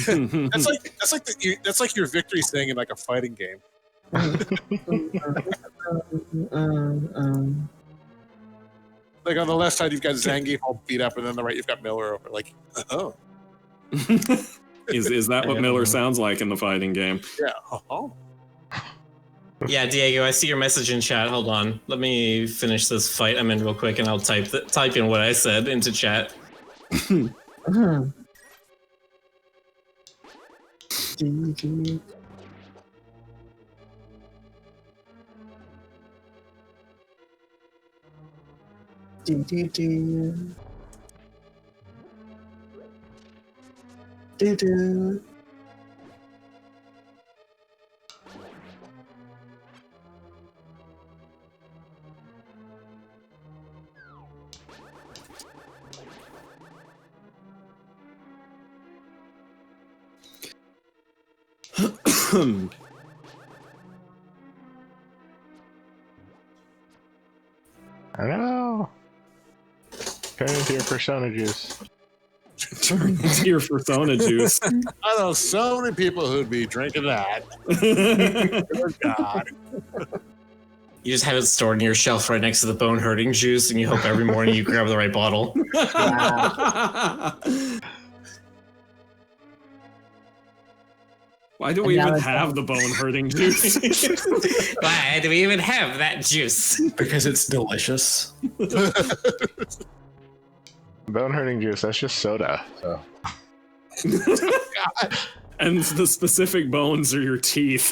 that's like your victory thing in like a fighting game. Like on the left side you've got Zangief all beat up, and then on the right you've got Miller over. Like, oh, Is that what Miller sounds like in the fighting game? yeah, oh. Yeah, Diego, I see your message in chat. Hold on. Let me finish this fight I'm in real quick, and I'll type in what I said into chat. I know. Turn into your persona juice. Turn into your persona juice. I know so many people who'd be drinking that. Oh, God. You just have it stored in your shelf right next to the bone hurting juice, and you hope every morning you grab the right bottle. Why do we even have the bone hurting juice? Why do we even have that juice? Because it's delicious. Bone hurting juice, that's just soda. So. And the specific bones are your teeth.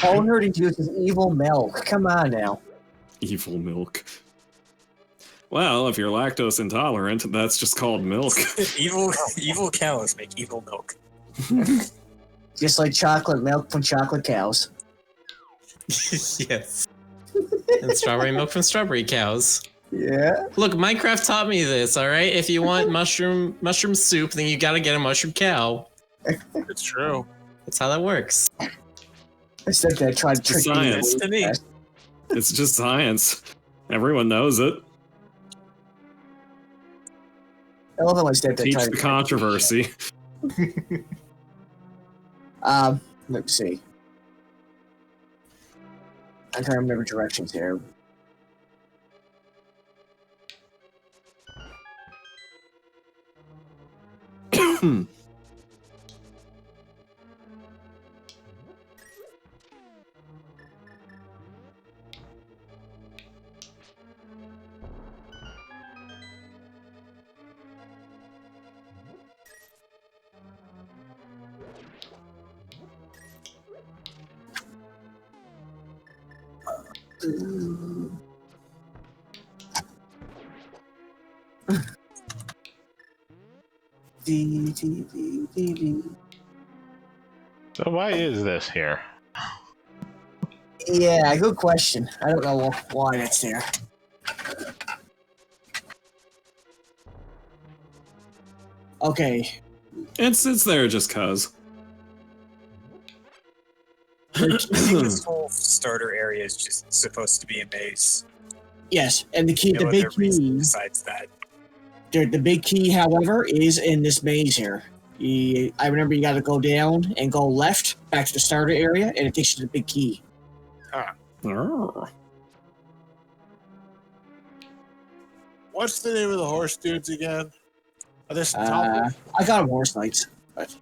Bone hurting juice is evil milk. Come on now. Evil milk. Well, if you're lactose intolerant, that's just called milk. evil cows make evil milk. Just like chocolate milk from chocolate cows. Yes. And strawberry milk from strawberry cows. Yeah. Look, Minecraft taught me this, alright? If you want mushroom soup, then you gotta get a mushroom cow. It's true. That's how that works. Instead, they tried to trick Science. To me. It's just science. Everyone knows it. I love how instead they Teach tried the controversy. Let's see. I'm trying to remember directions here. So why is this here? Yeah, good question. I don't know why that's there. Okay. It's there just cause. I think this whole starter area is just supposed to be a maze. Yes, and the key, No the big other reason key, besides that. the big key, however, is in this maze here. I remember you got to go down and go left back to the starter area, and it takes you to the big key. Oh. What's the name of the horse dudes again? Are there some I got them horse knights, but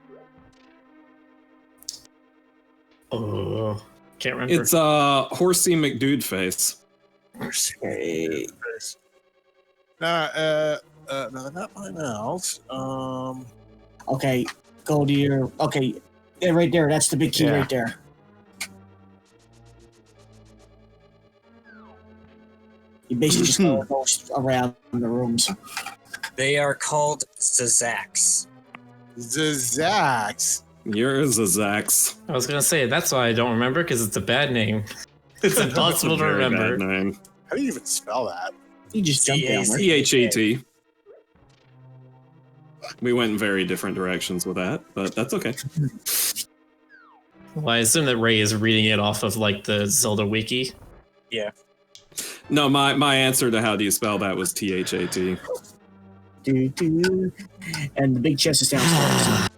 Oh, can't remember. It's Horsey McDude face. okay. No, not my mouse. Okay, go to your yeah, right there. That's the big key right there. You basically just go around the rooms. They are called Zazaks. Zazax. Yours is Zax. I was gonna say, that's why I don't remember, because it's a bad name. It's impossible to remember. Name. How do you even spell that? You just jump down there. Phat. We went in very different directions with that, but that's okay. Well, I assume that Ray is reading it off of like the Zelda wiki. Yeah. No, my answer to how do you spell that was That. And the big chest is downstairs.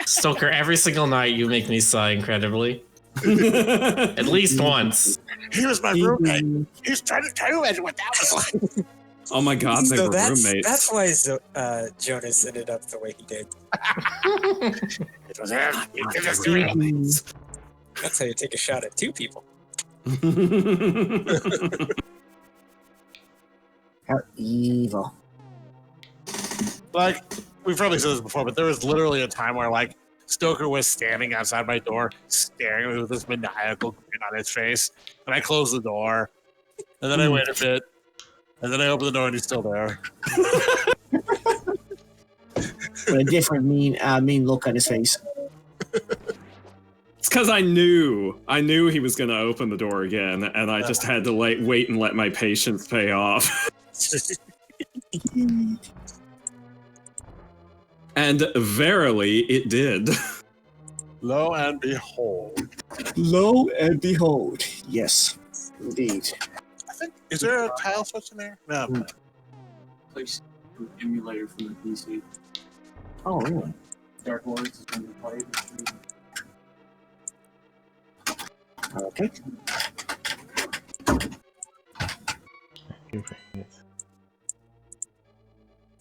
Stoker, every single night you make me sigh incredibly. At least once. He was my roommate. He was trying to imagine what that was like. Oh my god, they So were roommates. that's why Jonas ended up the way he did. It was him. He did this to me. That's how you take a shot at two people. How evil. Like, we've probably said this before, but there was literally a time where, like, Stoker was standing outside my door, staring at me with this maniacal grin on his face. And I closed the door. And then I wait a bit. And then I open the door and he's still there. With a different mean look on his face. It's because I knew he was going to open the door again, and I just had to wait and let my patience pay off. And verily, it did. Lo and behold. Lo and behold. Yes, indeed. I think, is there a tile switch in there? No. Place emulator from the PC. Oh, really? Dark Wars is going to play. Okay.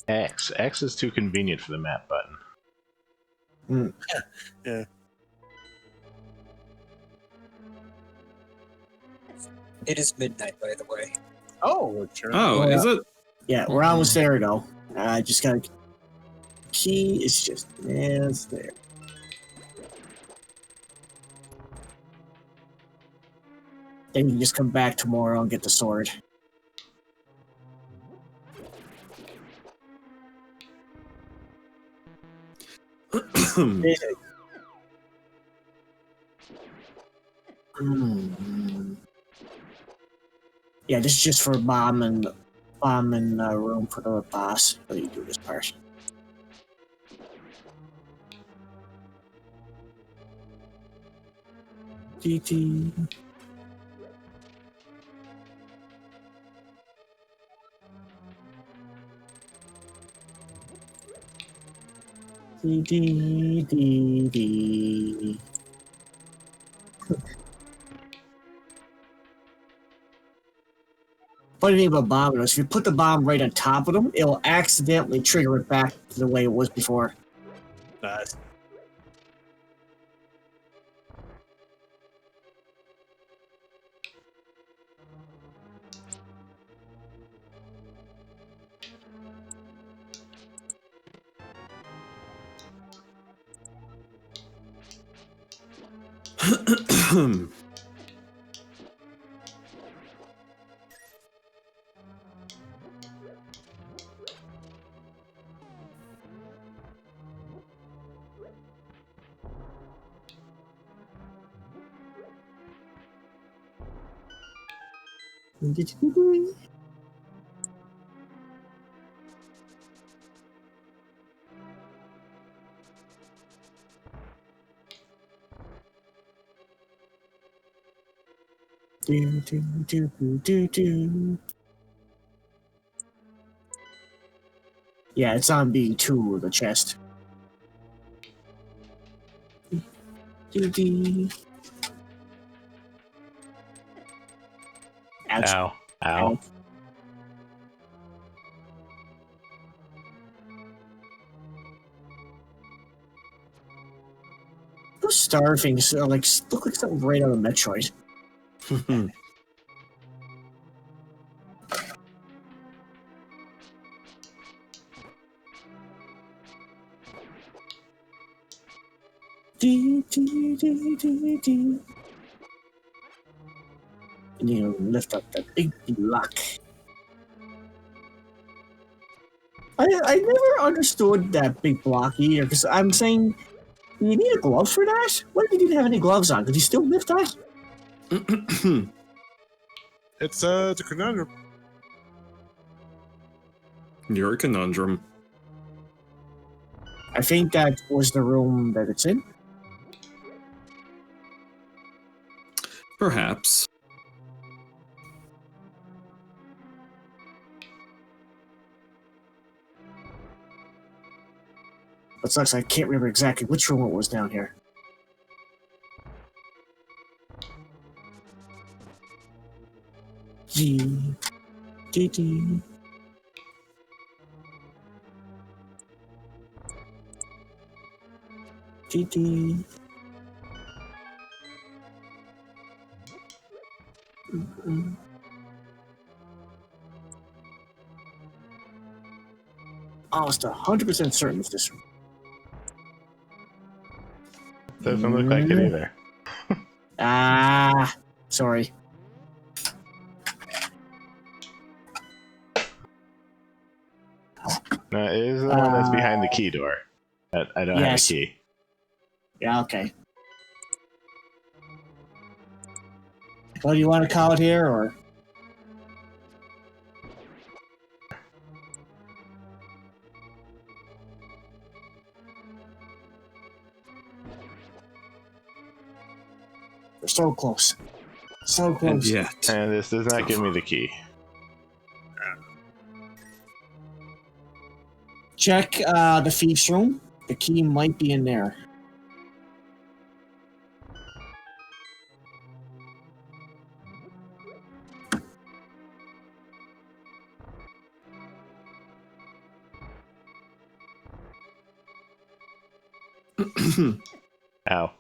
X. X is too convenient for the map button. Yeah. It is midnight, by the way. Oh, sure. Oh, is it? Yeah, we're almost there, though. I just got key is just it's there. Then you can just come back tomorrow and get the sword. Yeah, this is just for bombing room for the boss. How do you do this part? GT. D. Funny thing about bombing is if you put the bomb right on top of them, it'll accidentally trigger it back to the way it was before. Nice. Yeah, it's on B2 of the chest. Ouch. Ow. Ow. Those star things are like look like something right out of Metroid. And you lift up that big block. I never understood that big block either, because I'm saying, you need a glove for that? What if you didn't have any gloves on? Could you still lift that? It's a conundrum. You're a conundrum. I think that was the room that it's in. Perhaps. But sucks, I can't remember exactly which room it was down here. G. D. GD. Almost 100% certain it's this one. Doesn't look like it either. Sorry. No, it is the one that's behind the key door. I don't have a key. Yeah, okay. Well, do you want to call it here, or? We're so close. So And close. yet, And this does not give me the key. Check the thief's room. The key might be in there. Ow.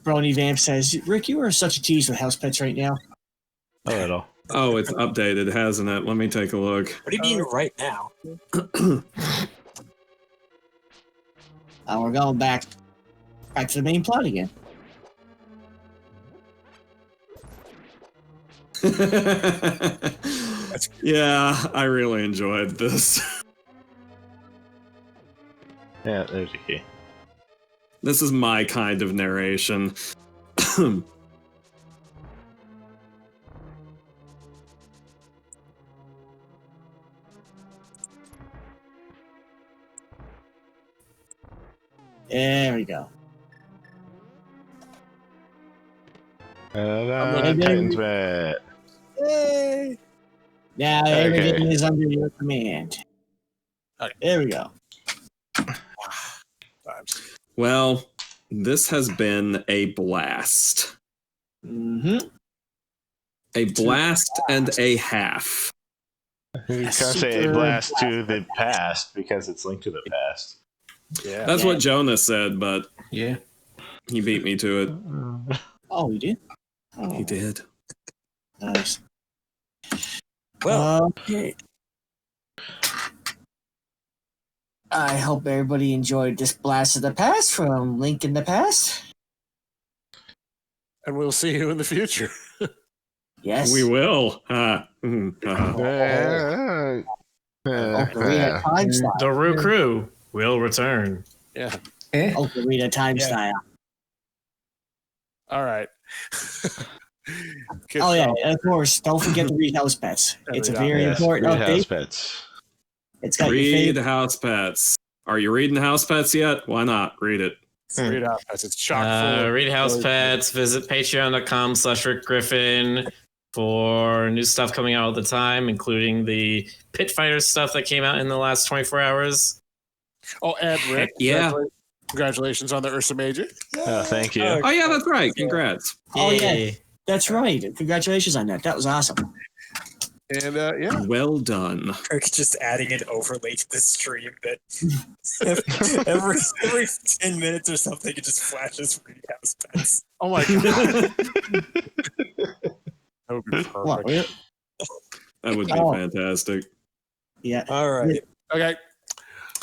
Brony Vamp says, Rick, you are such a tease with house pets right now. A little. oh, it's updated, hasn't it? Let me take a look. What do you mean right now? We're going back to the main plot again. Yeah, I really enjoyed this. Yeah, there's a key. This is my kind of narration. There we go. Titan's bet. Yay! Now Okay. everything is under your command. Okay. There we go. Well, this has been a blast. Mm-hmm. A blast and a half. You can't say a blast to the past because it's linked to the past. Yeah. That's what Jonas said, but Yeah. he beat me to it. Oh, you did? Oh, He did. nice. Well, Okay. I hope everybody enjoyed this blast of the past from Link in the Past. And we'll see you in the future. Yes. We will. Ocarina time style. The Roo Crew will return. Yeah. Ocarina time Yeah. style. All right. Oh yeah, and of course, don't forget to read House Pets. It's a very important Read House update. Pets. It's got your Read favorite. House Pets. Are you reading House Pets yet? Why not? Read it. Read out as it's chock full. Read House Pets. Visit patreon.com/Rick Griffin for new stuff coming out all the time, including the Pit Fighters stuff that came out in the last 24 hours. Oh, and Rick. Yeah. Congratulations on the Ursa Major. Oh, thank you. Oh yeah, that's right. Congrats. Oh yeah, Yay. that's right. Congratulations on that. That was awesome. And yeah. Well done. Kirk's just adding an overlay to the stream that every 10 minutes or something, it just flashes Reading House Pets. Oh my god. That would be perfect. What? Really? That would be Oh. fantastic. Yeah. All right. Okay.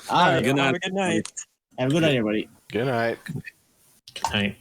All right. Good night. Have a good night. Have a good night, everybody. Good night. All right.